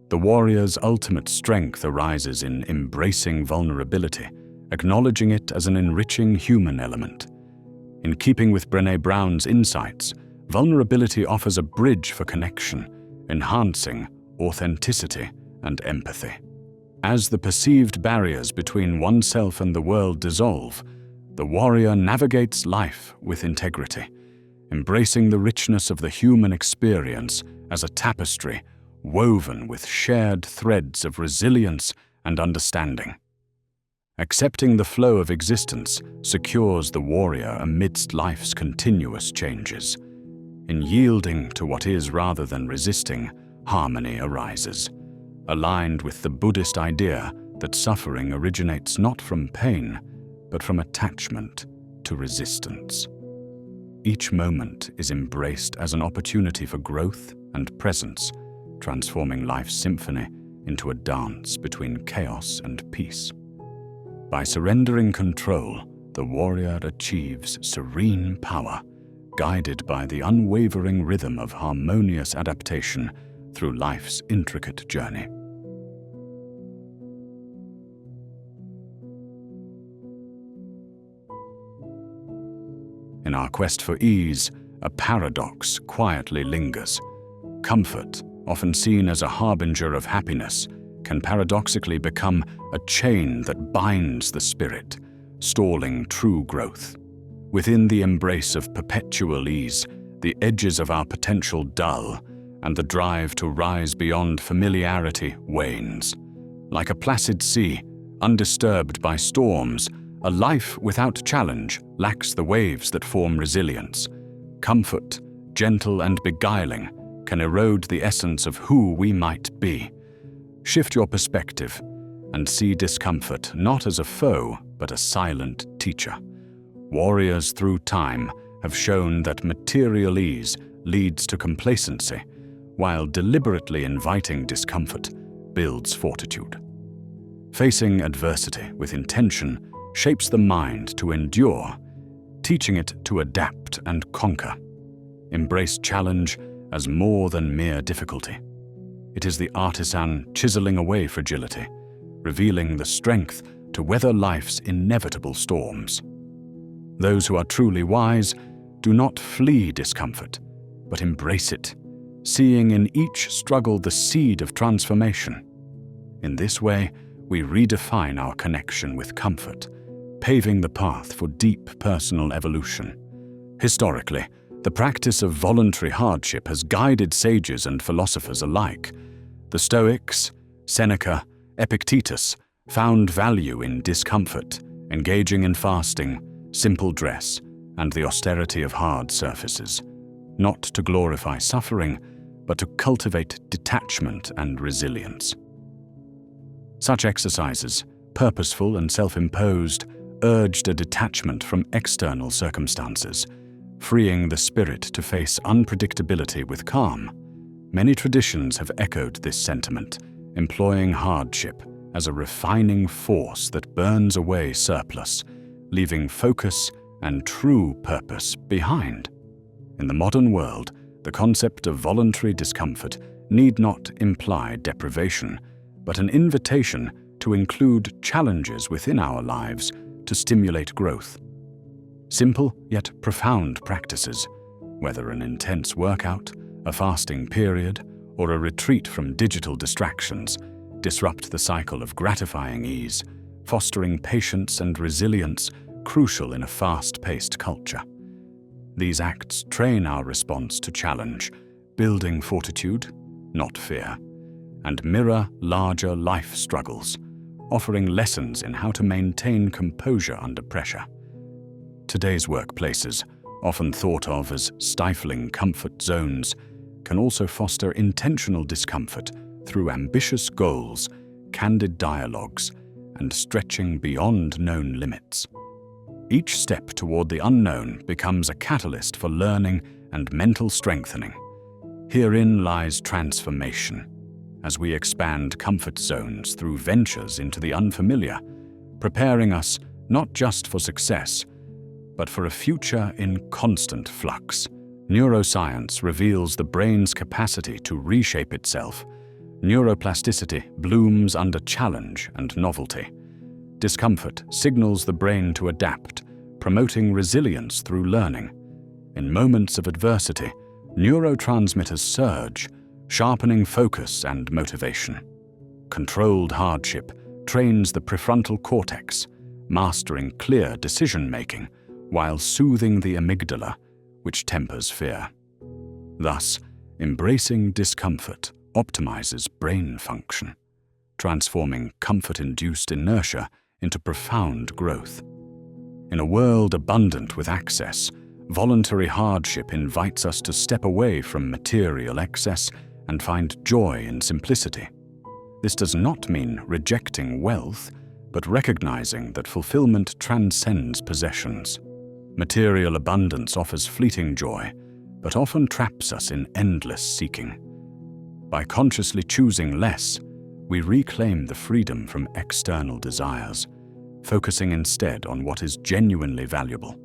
The warrior's ultimate strength arises in embracing vulnerability, acknowledging it as an enriching human element. In keeping with Brené Brown's insights, vulnerability offers a bridge for connection, enhancing authenticity and empathy. As the perceived barriers between oneself and the world dissolve, the warrior navigates life with integrity, embracing the richness of the human experience as a tapestry woven with shared threads of resilience and understanding. Accepting the flow of existence secures the warrior amidst life's continuous changes. In yielding to what is rather than resisting, harmony arises, aligned with the Buddhist idea that suffering originates not from pain, but from attachment to resistance. Each moment is embraced as an opportunity for growth and presence, transforming life's symphony into a dance between chaos and peace. By surrendering control, the warrior achieves serene power, guided by the unwavering rhythm of harmonious adaptation through life's intricate journey. In our quest for ease, a paradox quietly lingers. Comfort, often seen as a harbinger of happiness, can paradoxically become a chain that binds the spirit, stalling true growth. Within the embrace of perpetual ease, the edges of our potential dull, and the drive to rise beyond familiarity wanes. Like a placid sea, undisturbed by storms, a life without challenge lacks the waves that form resilience. Comfort, gentle and beguiling, can erode the essence of who we might be. Shift your perspective and see discomfort not as a foe, but a silent teacher. Warriors through time have shown that material ease leads to complacency, while deliberately inviting discomfort builds fortitude. Facing adversity with intention shapes the mind to endure, teaching it to adapt and conquer. Embrace challenge as more than mere difficulty. It is the artisan chiseling away fragility, revealing the strength to weather life's inevitable storms. Those who are truly wise do not flee discomfort, but embrace it, seeing in each struggle the seed of transformation. In this way, we redefine our connection with comfort, paving the path for deep personal evolution. Historically, the practice of voluntary hardship has guided sages and philosophers alike. The Stoics, Seneca, Epictetus, found value in discomfort, engaging in fasting, simple dress, and the austerity of hard surfaces, not to glorify suffering, but to cultivate detachment and resilience. Such exercises, purposeful and self-imposed, urged a detachment from external circumstances, freeing the spirit to face unpredictability with calm. Many traditions have echoed this sentiment, employing hardship as a refining force that burns away surplus, leaving focus and true purpose behind. In the modern world, the concept of voluntary discomfort need not imply deprivation, but an invitation to include challenges within our lives to stimulate growth. Simple yet profound practices, whether an intense workout, a fasting period, or a retreat from digital distractions, disrupt the cycle of gratifying ease, fostering patience and resilience crucial in a fast-paced culture. These acts train our response to challenge, building fortitude, not fear, and mirror larger life struggles, offering lessons in how to maintain composure under pressure. Today's workplaces, often thought of as stifling comfort zones, can also foster intentional discomfort through ambitious goals, candid dialogues, and stretching beyond known limits. Each step toward the unknown becomes a catalyst for learning and mental strengthening. Herein lies transformation, as we expand comfort zones through ventures into the unfamiliar, preparing us not just for success, but for a future in constant flux. Neuroscience reveals the brain's capacity to reshape itself. Neuroplasticity blooms under challenge and novelty. Discomfort signals the brain to adapt, promoting resilience through learning. In moments of adversity, neurotransmitters surge, sharpening focus and motivation. Controlled hardship trains the prefrontal cortex, mastering clear decision-making while soothing the amygdala, which tempers fear. Thus, embracing discomfort optimizes brain function, transforming comfort-induced inertia into profound growth. In a world abundant with access, voluntary hardship invites us to step away from material excess and find joy in simplicity. This does not mean rejecting wealth, but recognizing that fulfillment transcends possessions. Material abundance offers fleeting joy, but often traps us in endless seeking. By consciously choosing less, we reclaim the freedom from external desires, focusing instead on what is genuinely valuable.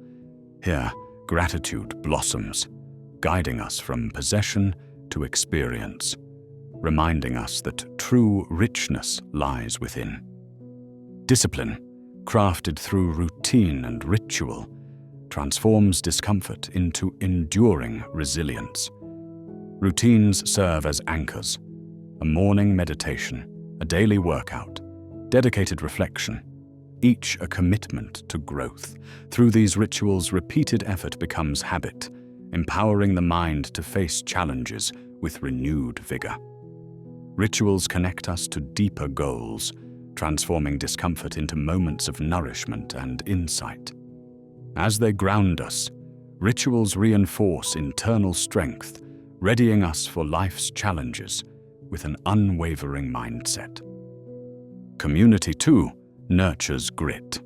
Here, gratitude blossoms, guiding us from possession to experience, reminding us that true richness lies within. Discipline, crafted through routine and ritual, transforms discomfort into enduring resilience. Routines serve as anchors: a morning meditation, a daily workout, dedicated reflection, each a commitment to growth. Through these rituals, repeated effort becomes habit, empowering the mind to face challenges with renewed vigor. Rituals connect us to deeper goals, transforming discomfort into moments of nourishment and insight. As they ground us, rituals reinforce internal strength, readying us for life's challenges with an unwavering mindset. Community, too, nurtures grit.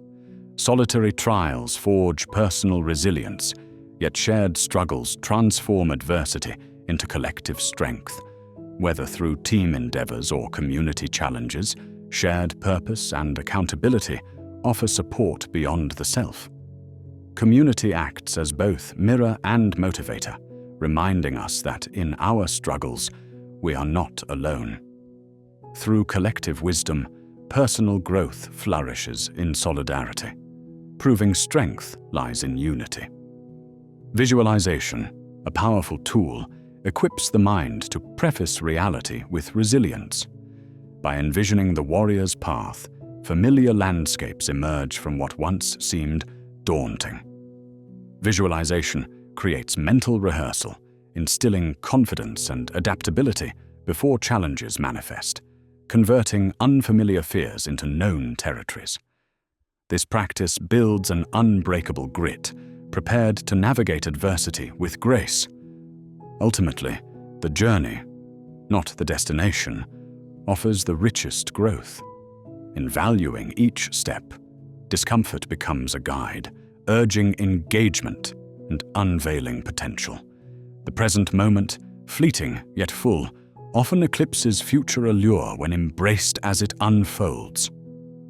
Solitary trials forge personal resilience, yet shared struggles transform adversity into collective strength. Whether through team endeavors or community challenges, shared purpose and accountability offer support beyond the self. Community acts as both mirror and motivator, reminding us that in our struggles, we are not alone. Through collective wisdom, personal growth flourishes in solidarity, proving strength lies in unity. Visualization, a powerful tool, equips the mind to preface reality with resilience. By envisioning the warrior's path, familiar landscapes emerge from what once seemed daunting. Visualization creates mental rehearsal, instilling confidence and adaptability before challenges manifest, converting unfamiliar fears into known territories. This practice builds an unbreakable grit, prepared to navigate adversity with grace. Ultimately, the journey, not the destination, offers the richest growth. In valuing each step, discomfort becomes a guide, urging engagement and unveiling potential. The present moment, fleeting yet full, often eclipses future allure when embraced as it unfolds.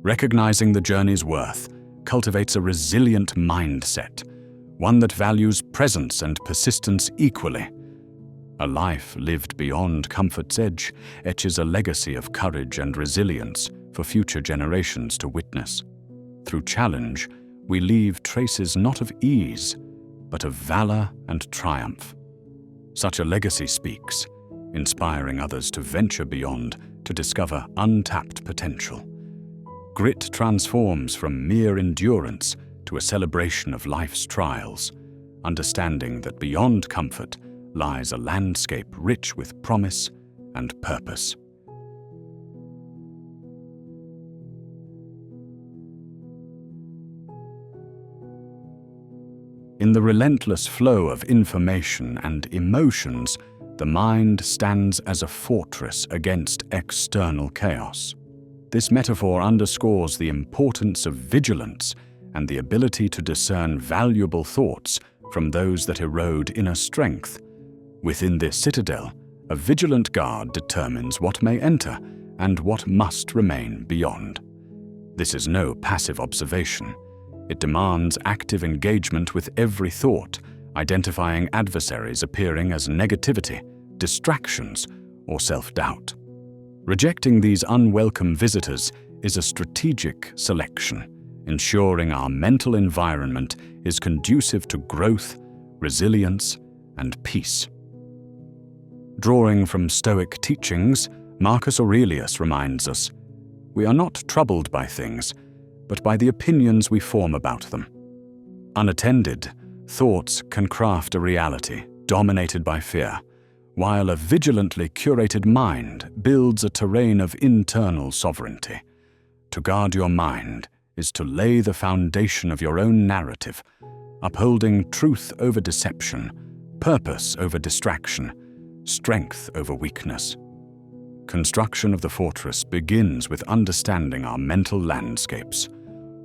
Recognizing the journey's worth cultivates a resilient mindset, one that values presence and persistence equally. A life lived beyond comfort's edge etches a legacy of courage and resilience for future generations to witness. Through challenge, we leave traces not of ease, but of valor and triumph. Such a legacy speaks, inspiring others to venture beyond to discover untapped potential. Grit transforms from mere endurance to a celebration of life's trials, understanding that beyond comfort lies a landscape rich with promise and purpose. In the relentless flow of information and emotions, the mind stands as a fortress against external chaos. This metaphor underscores the importance of vigilance and the ability to discern valuable thoughts from those that erode inner strength. Within this citadel, a vigilant guard determines what may enter and what must remain beyond. This is no passive observation. It demands active engagement with every thought, identifying adversaries appearing as negativity, distractions, or self-doubt. Rejecting these unwelcome visitors is a strategic selection, ensuring our mental environment is conducive to growth, resilience, and peace. Drawing from Stoic teachings, Marcus Aurelius reminds us, "We are not troubled by things, but by the opinions we form about them." Unattended, thoughts can craft a reality dominated by fear, while a vigilantly curated mind builds a terrain of internal sovereignty. To guard your mind is to lay the foundation of your own narrative, upholding truth over deception, purpose over distraction, strength over weakness. Construction of the fortress begins with understanding our mental landscapes.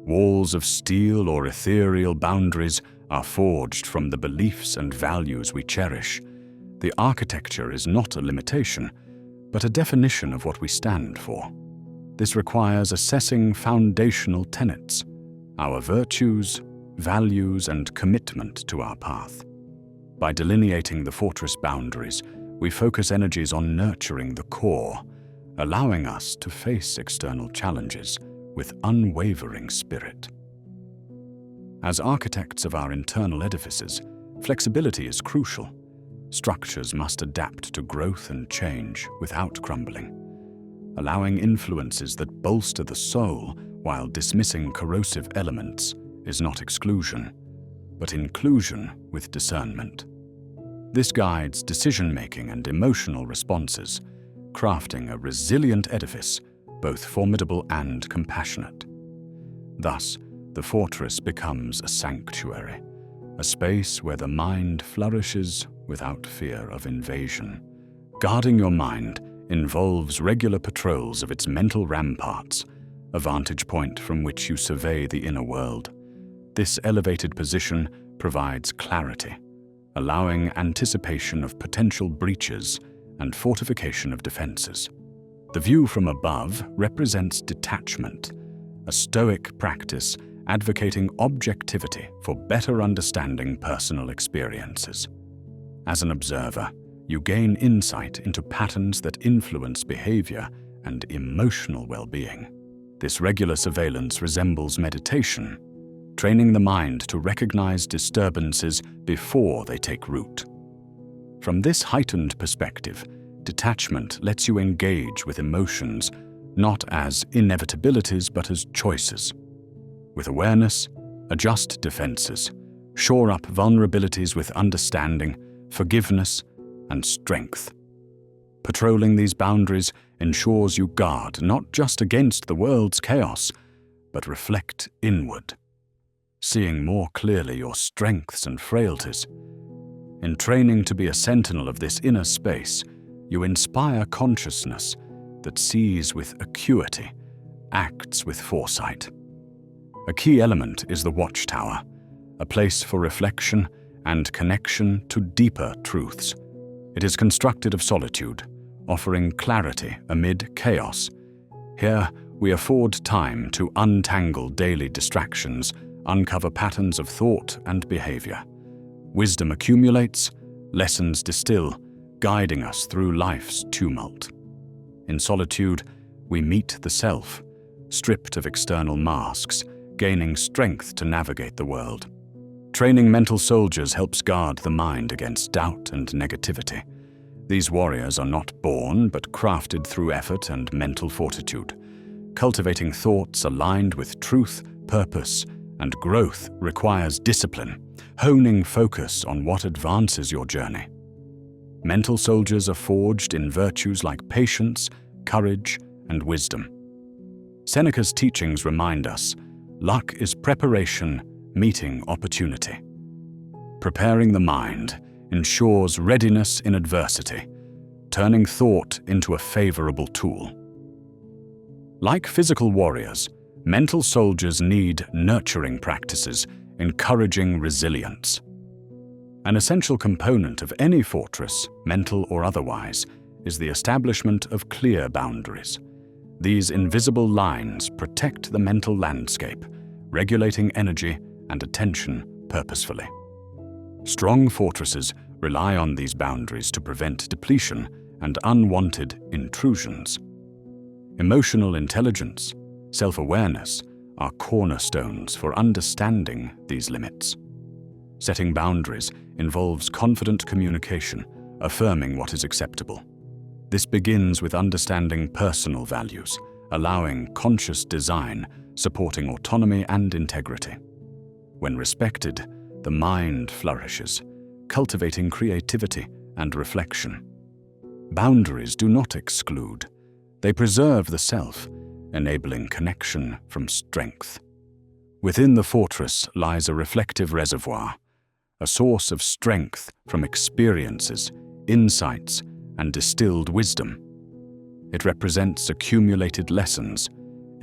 Walls of steel or ethereal boundaries are forged from the beliefs and values we cherish. The architecture is not a limitation, but a definition of what we stand for. This requires assessing foundational tenets, our virtues, values, and commitment to our path. By delineating the fortress boundaries, we focus energies on nurturing the core, allowing us to face external challenges with unwavering spirit. As architects of our internal edifices, flexibility is crucial. Structures must adapt to growth and change without crumbling. Allowing influences that bolster the soul while dismissing corrosive elements is not exclusion, but inclusion with discernment. This guides decision-making and emotional responses, crafting a resilient edifice, both formidable and compassionate. Thus, the fortress becomes a sanctuary, a space where the mind flourishes without fear of invasion. Guarding your mind involves regular patrols of its mental ramparts, a vantage point from which you survey the inner world. This elevated position provides clarity, allowing anticipation of potential breaches and fortification of defenses. The view from above represents detachment, a Stoic practice advocating objectivity for better understanding personal experiences. As an observer, you gain insight into patterns that influence behavior and emotional well-being. This regular surveillance resembles meditation, training the mind to recognize disturbances before they take root. From this heightened perspective, detachment lets you engage with emotions not as inevitabilities but as choices. With awareness, adjust defenses, shore up vulnerabilities with understanding, forgiveness, and strength. Patrolling these boundaries ensures you guard not just against the world's chaos, but reflect inward, seeing more clearly your strengths and frailties. In training to be a sentinel of this inner space, you inspire consciousness that sees with acuity, acts with foresight. A key element is the watchtower, a place for reflection and connection to deeper truths. It is constructed of solitude, offering clarity amid chaos. Here, we afford time to untangle daily distractions, uncover patterns of thought and behavior. Wisdom accumulates, lessons distill, guiding us through life's tumult. In solitude, we meet the self, stripped of external masks, gaining strength to navigate the world. Training mental soldiers helps guard the mind against doubt and negativity. These warriors are not born, but crafted through effort and mental fortitude. Cultivating thoughts aligned with truth, purpose, and growth requires discipline, honing focus on what advances your journey. Mental soldiers are forged in virtues like patience, courage, and wisdom. Seneca's teachings remind us, luck is preparation meeting opportunity. Preparing the mind ensures readiness in adversity, turning thought into a favorable tool. Like physical warriors, mental soldiers need nurturing practices, encouraging resilience. An essential component of any fortress, mental or otherwise, is the establishment of clear boundaries. These invisible lines protect the mental landscape, regulating energy and attention purposefully. Strong fortresses rely on these boundaries to prevent depletion and unwanted intrusions. Emotional intelligence, self-awareness are cornerstones for understanding these limits. Setting boundaries involves confident communication, affirming what is acceptable. This begins with understanding personal values, allowing conscious design, supporting autonomy and integrity. When respected, the mind flourishes, cultivating creativity and reflection. Boundaries do not exclude. They preserve the self, enabling connection from strength. Within the fortress lies a reflective reservoir, a source of strength from experiences, insights, and distilled wisdom. It represents accumulated lessons,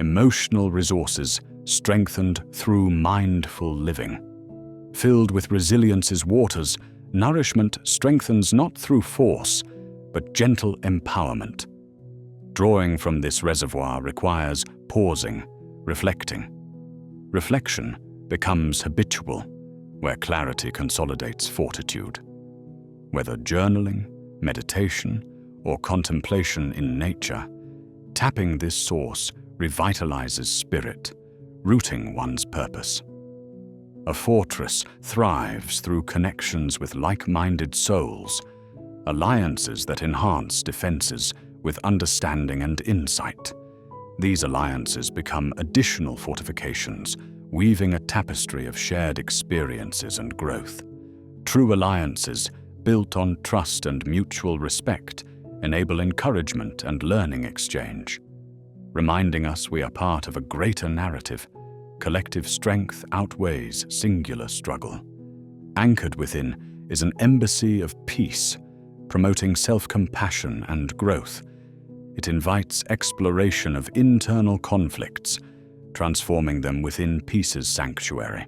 emotional resources strengthened through mindful living. Filled with resilience's waters, nourishment strengthens not through force, but gentle empowerment. Drawing from this reservoir requires pausing, reflecting. Reflection becomes habitual, where clarity consolidates fortitude. Whether journaling, meditation, or contemplation in nature, tapping this source revitalizes spirit, rooting one's purpose. A fortress thrives through connections with like-minded souls, alliances that enhance defenses with understanding and insight. These alliances become additional fortifications, weaving a tapestry of shared experiences and growth. True alliances, built on trust and mutual respect, enable encouragement and learning exchange. Reminding us we are part of a greater narrative, collective strength outweighs singular struggle. Anchored within is an embassy of peace, promoting self-compassion and growth. It invites exploration of internal conflicts, transforming them within peace's sanctuary.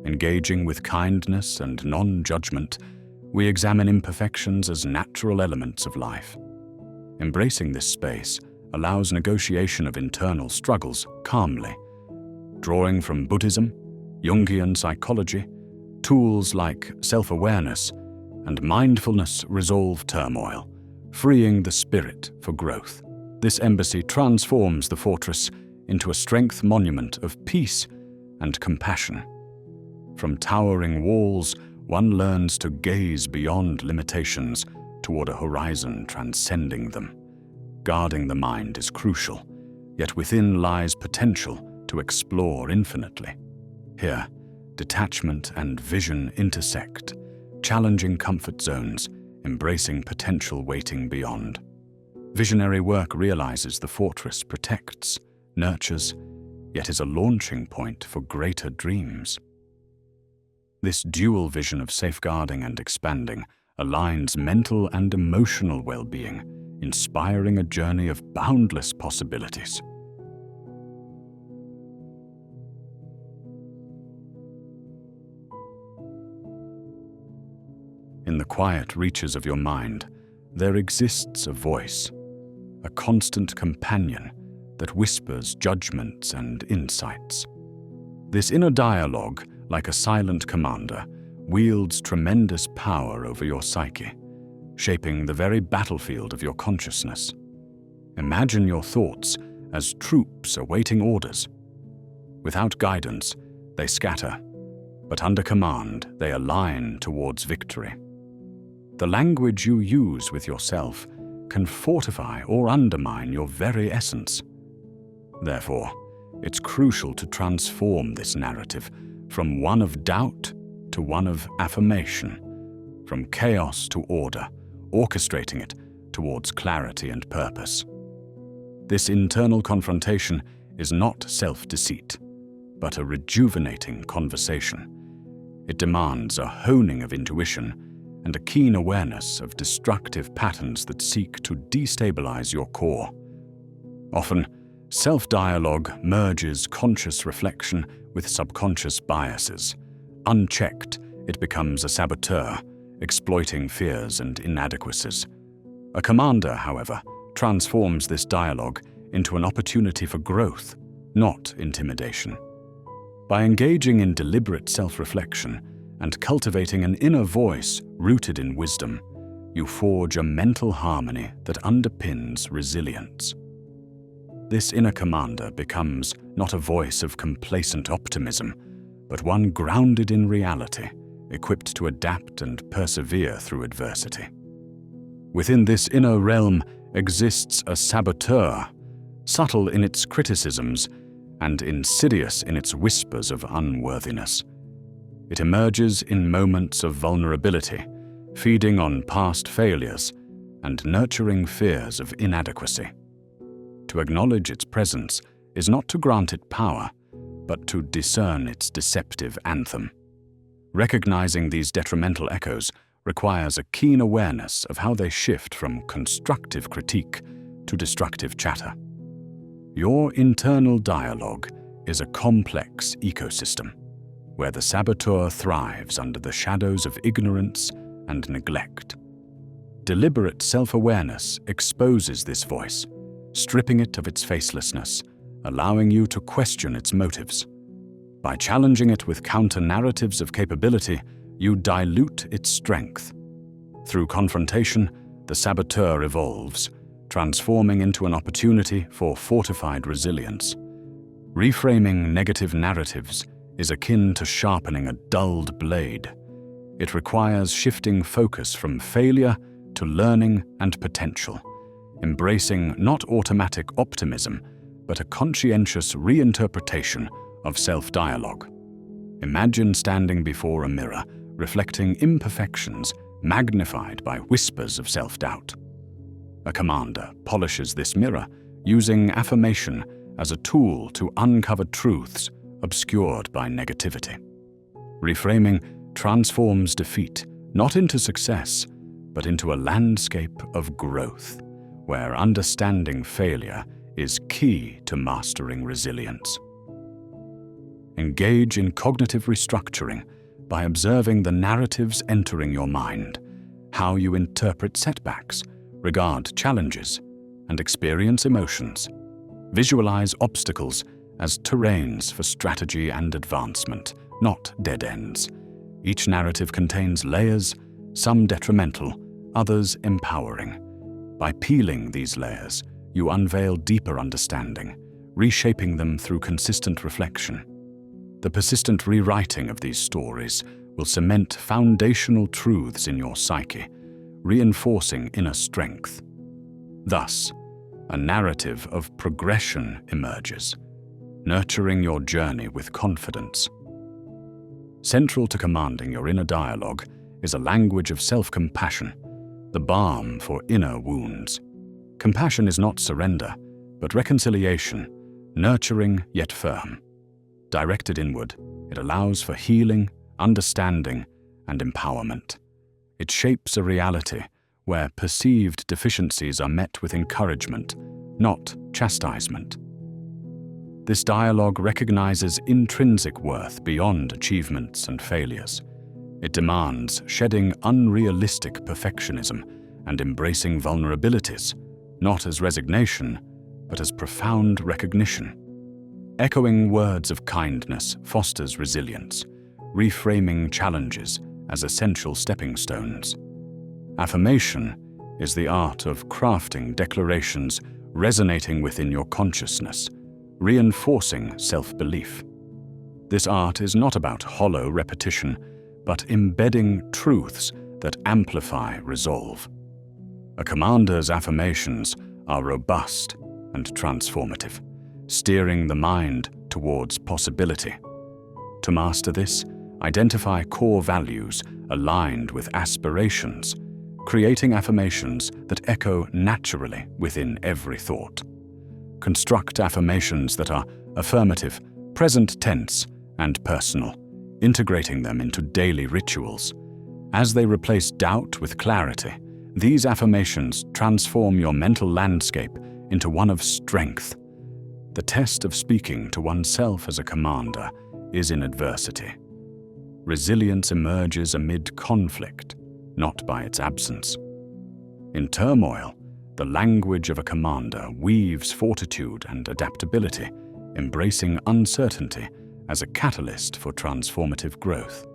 Engaging with kindness and non-judgment, we examine imperfections as natural elements of life. Embracing this space allows negotiation of internal struggles calmly. Drawing from Buddhism, Jungian psychology, tools like self-awareness and mindfulness resolve turmoil, freeing the spirit for growth. This embassy transforms the fortress into a strength monument of peace and compassion. From towering walls, one learns to gaze beyond limitations toward a horizon transcending them. Guarding the mind is crucial, yet within lies potential to explore infinitely. Here, detachment and vision intersect, challenging comfort zones, embracing potential waiting beyond. Visionary work realizes the fortress protects, nurtures, yet is a launching point for greater dreams. This dual vision of safeguarding and expanding aligns mental and emotional well-being, inspiring a journey of boundless possibilities. In the quiet reaches of your mind, there exists a voice, a constant companion that whispers judgments and insights. This inner dialogue, like a silent commander, wields tremendous power over your psyche, shaping the very battlefield of your consciousness. Imagine your thoughts as troops awaiting orders. Without guidance, they scatter, but under command, they align towards victory. The language you use with yourself can fortify or undermine your very essence. Therefore, it's crucial to transform this narrative from one of doubt to one of affirmation, from chaos to order, orchestrating it towards clarity and purpose. This internal confrontation is not self-deceit, but a rejuvenating conversation. It demands a honing of intuition and a keen awareness of destructive patterns that seek to destabilize your core. Often, self-dialogue merges conscious reflection with subconscious biases. Unchecked, it becomes a saboteur, exploiting fears and inadequacies. A commander, however, transforms this dialogue into an opportunity for growth, not intimidation. By engaging in deliberate self-reflection and cultivating an inner voice rooted in wisdom, you forge a mental harmony that underpins resilience. This inner commander becomes not a voice of complacent optimism, but one grounded in reality, equipped to adapt and persevere through adversity. Within this inner realm exists a saboteur, subtle in its criticisms and insidious in its whispers of unworthiness. It emerges in moments of vulnerability, feeding on past failures and nurturing fears of inadequacy. To acknowledge its presence is not to grant it power, but to discern its deceptive anthem. Recognizing these detrimental echoes requires a keen awareness of how they shift from constructive critique to destructive chatter. Your internal dialogue is a complex ecosystem, where the saboteur thrives under the shadows of ignorance and neglect. Deliberate self-awareness exposes this voice, stripping it of its facelessness, allowing you to question its motives. By challenging it with counter-narratives of capability, you dilute its strength. Through confrontation, the saboteur evolves, transforming into an opportunity for fortified resilience. Reframing negative narratives is akin to sharpening a dulled blade. It requires shifting focus from failure to learning and potential, embracing not automatic optimism, but a conscientious reinterpretation of self-dialogue. Imagine standing before a mirror, reflecting imperfections magnified by whispers of self-doubt. A commander polishes this mirror, using affirmation as a tool to uncover truths obscured by negativity. Reframing transforms defeat not into success, but into a landscape of growth, where understanding failure is key to mastering resilience. Engage in cognitive restructuring by observing the narratives entering your mind, how you interpret setbacks, regard challenges, and experience emotions. Visualize obstacles as terrains for strategy and advancement, not dead ends. Each narrative contains layers, some detrimental, others empowering. By peeling these layers, you unveil deeper understanding, reshaping them through consistent reflection. The persistent rewriting of these stories will cement foundational truths in your psyche, reinforcing inner strength. Thus, a narrative of progression emerges, nurturing your journey with confidence. Central to commanding your inner dialogue is a language of self-compassion, the balm for inner wounds. Compassion is not surrender, but reconciliation, nurturing yet firm. Directed inward, it allows for healing, understanding, and empowerment. It shapes a reality where perceived deficiencies are met with encouragement, not chastisement. This dialogue recognizes intrinsic worth beyond achievements and failures. It demands shedding unrealistic perfectionism and embracing vulnerabilities, not as resignation, but as profound recognition. Echoing words of kindness fosters resilience, reframing challenges as essential stepping stones. Affirmation is the art of crafting declarations resonating within your consciousness, reinforcing self-belief. This art is not about hollow repetition, but embedding truths that amplify resolve. A commander's affirmations are robust and transformative, steering the mind towards possibility. To master this, identify core values aligned with aspirations, creating affirmations that echo naturally within every thought. Construct affirmations that are affirmative, present tense, and personal, integrating them into daily rituals. As they replace doubt with clarity, these affirmations transform your mental landscape into one of strength. The test of speaking to oneself as a commander is in adversity. Resilience emerges amid conflict, not by its absence. In turmoil, the language of a commander weaves fortitude and adaptability, embracing uncertainty as a catalyst for transformative growth.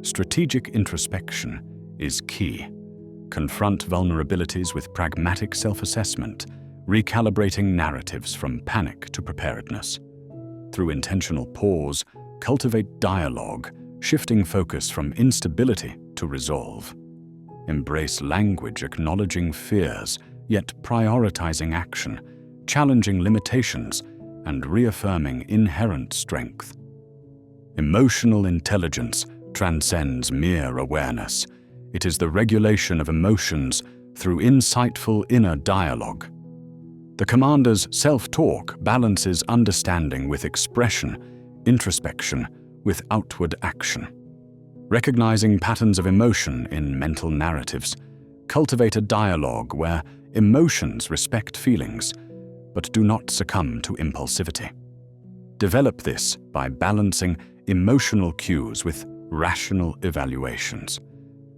Strategic introspection is key. Confront vulnerabilities with pragmatic self-assessment, recalibrating narratives from panic to preparedness. Through intentional pause, cultivate dialogue, shifting focus from instability to resolve. Embrace language acknowledging fears, yet prioritizing action, challenging limitations, and reaffirming inherent strength. Emotional intelligence transcends mere awareness. It is the regulation of emotions through insightful inner dialogue. The commander's self-talk balances understanding with expression, introspection with outward action. Recognizing patterns of emotion in mental narratives, cultivate a dialogue where emotions respect feelings, but do not succumb to impulsivity. Develop this by balancing emotional cues with rational evaluations.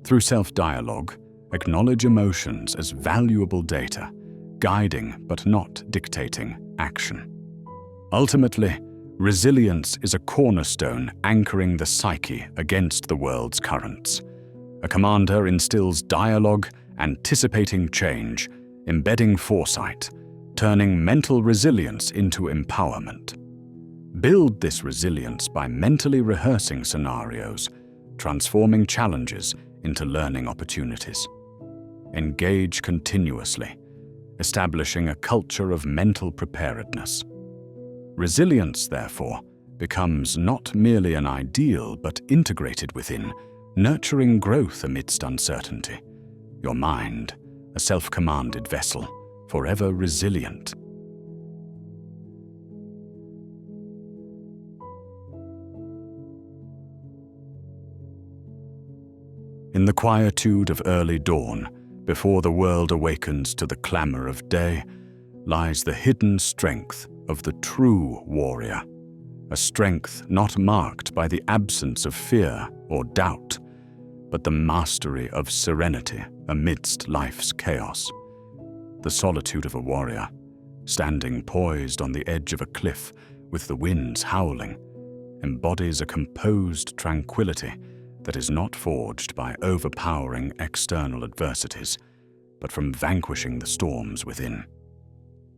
Through self-dialogue, acknowledge emotions as valuable data, guiding but not dictating action. Ultimately, resilience is a cornerstone anchoring the psyche against the world's currents. A commander instills dialogue, anticipating change, embedding foresight, turning mental resilience into empowerment. Build this resilience by mentally rehearsing scenarios, transforming challenges into learning opportunities. Engage continuously, establishing a culture of mental preparedness. Resilience, therefore, becomes not merely an ideal but integrated within, nurturing growth amidst uncertainty. Your mind, a self-commanded vessel, forever resilient. In the quietude of early dawn, before the world awakens to the clamor of day, lies the hidden strength of the true warrior, a strength not marked by the absence of fear or doubt, but the mastery of serenity amidst life's chaos. The solitude of a warrior, standing poised on the edge of a cliff with the winds howling, embodies a composed tranquility that is not forged by overpowering external adversities, but from vanquishing the storms within.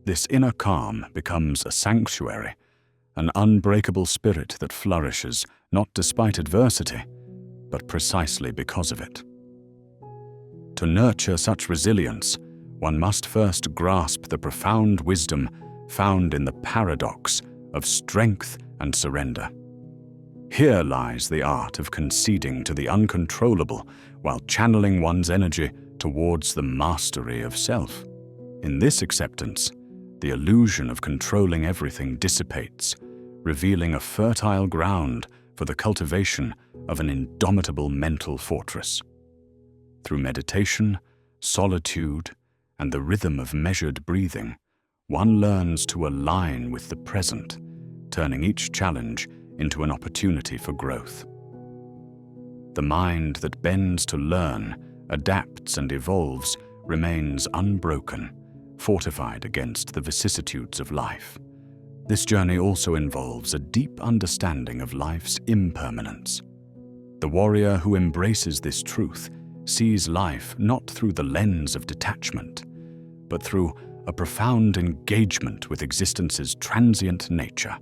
This inner calm becomes a sanctuary, an unbreakable spirit that flourishes not despite adversity, but precisely because of it. To nurture such resilience, one must first grasp the profound wisdom found in the paradox of strength and surrender. Here lies the art of conceding to the uncontrollable while channeling one's energy towards the mastery of self. In this acceptance, the illusion of controlling everything dissipates, revealing a fertile ground for the cultivation of an indomitable mental fortress. Through meditation, solitude, and the rhythm of measured breathing, one learns to align with the present, turning each challenge into an opportunity for growth. The mind that bends to learn, adapts and evolves remains unbroken, fortified against the vicissitudes of life. This journey also involves a deep understanding of life's impermanence. The warrior who embraces this truth sees life not through the lens of detachment, but through a profound engagement with existence's transient nature.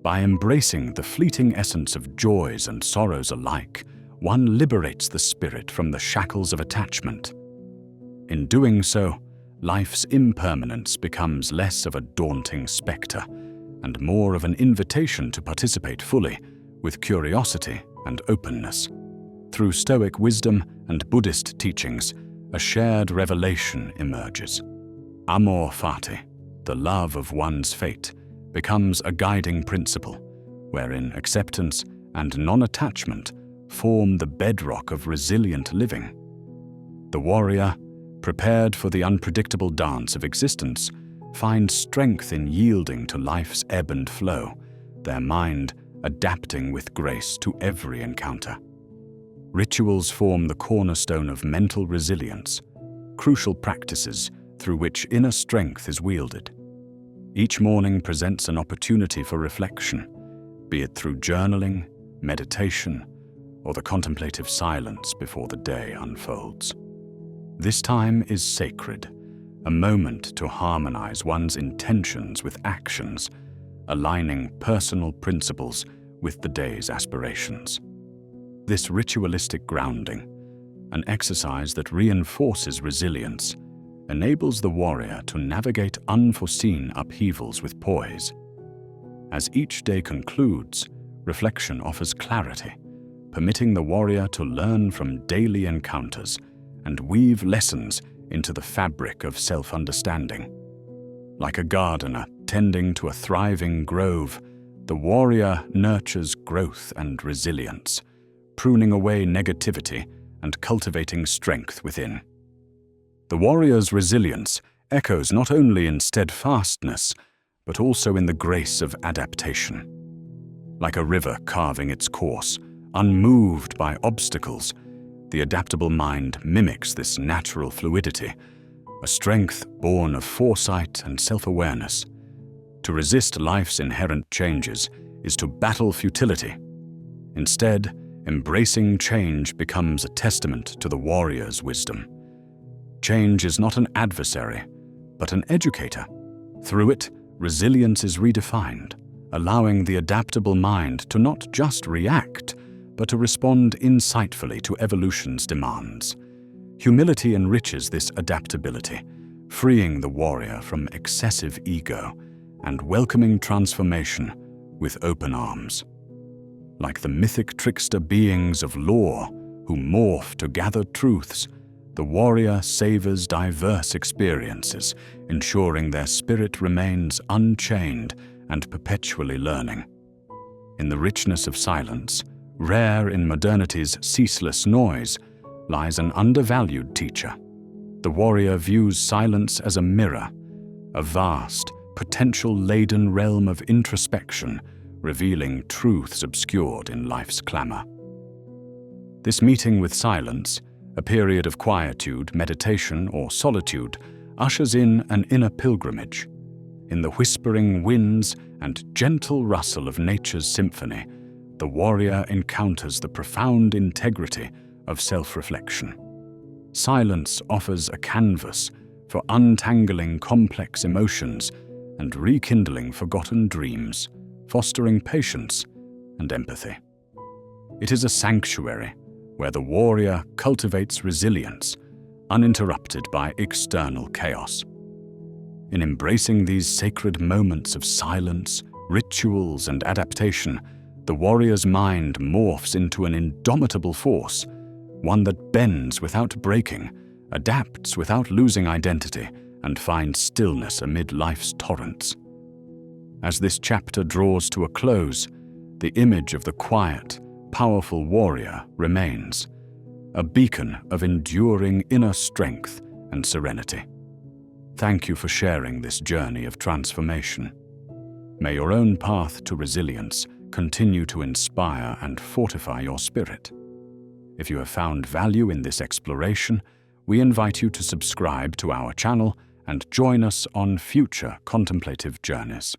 By embracing the fleeting essence of joys and sorrows alike, one liberates the spirit from the shackles of attachment. In doing so, life's impermanence becomes less of a daunting specter and more of an invitation to participate fully, with curiosity and openness. Through Stoic wisdom and Buddhist teachings, a shared revelation emerges. Amor fati, the love of one's fate, becomes a guiding principle, wherein acceptance and non-attachment form the bedrock of resilient living. The warrior, prepared for the unpredictable dance of existence, finds strength in yielding to life's ebb and flow, their mind adapting with grace to every encounter. Rituals form the cornerstone of mental resilience, crucial practices through which inner strength is wielded. Each morning presents an opportunity for reflection, be it through journaling, meditation, or the contemplative silence before the day unfolds. This time is sacred, a moment to harmonize one's intentions with actions, aligning personal principles with the day's aspirations. This ritualistic grounding, an exercise that reinforces resilience, enables the warrior to navigate unforeseen upheavals with poise. As each day concludes, reflection offers clarity, permitting the warrior to learn from daily encounters and weave lessons into the fabric of self-understanding. Like a gardener tending to a thriving grove, the warrior nurtures growth and resilience, pruning away negativity and cultivating strength within. The warrior's resilience echoes not only in steadfastness, but also in the grace of adaptation. Like a river carving its course, unmoved by obstacles, the adaptable mind mimics this natural fluidity, a strength born of foresight and self-awareness. To resist life's inherent changes is to battle futility. Instead, embracing change becomes a testament to the warrior's wisdom. Change is not an adversary, but an educator. Through it, resilience is redefined, allowing the adaptable mind to not just react, but to respond insightfully to evolution's demands. Humility enriches this adaptability, freeing the warrior from excessive ego and welcoming transformation with open arms. Like the mythic trickster beings of lore who morph to gather truths, the warrior savors diverse experiences, ensuring their spirit remains unchained and perpetually learning. In the richness of silence, rare in modernity's ceaseless noise, lies an undervalued teacher. The warrior views silence as a mirror, a vast, potential-laden realm of introspection, revealing truths obscured in life's clamor. This meeting with silence, a period of quietude, meditation, or solitude, ushers in an inner pilgrimage. In the whispering winds and gentle rustle of nature's symphony, the warrior encounters the profound integrity of self-reflection. Silence offers a canvas for untangling complex emotions and rekindling forgotten dreams, fostering patience and empathy. It is a sanctuary where the warrior cultivates resilience, uninterrupted by external chaos. In embracing these sacred moments of silence, rituals, and adaptation, the warrior's mind morphs into an indomitable force, one that bends without breaking, adapts without losing identity, and finds stillness amid life's torrents. As this chapter draws to a close, the image of the quiet, powerful warrior remains, a beacon of enduring inner strength and serenity. Thank you for sharing this journey of transformation. May your own path to resilience continue to inspire and fortify your spirit. If you have found value in this exploration, we invite you to subscribe to our channel and join us on future contemplative journeys.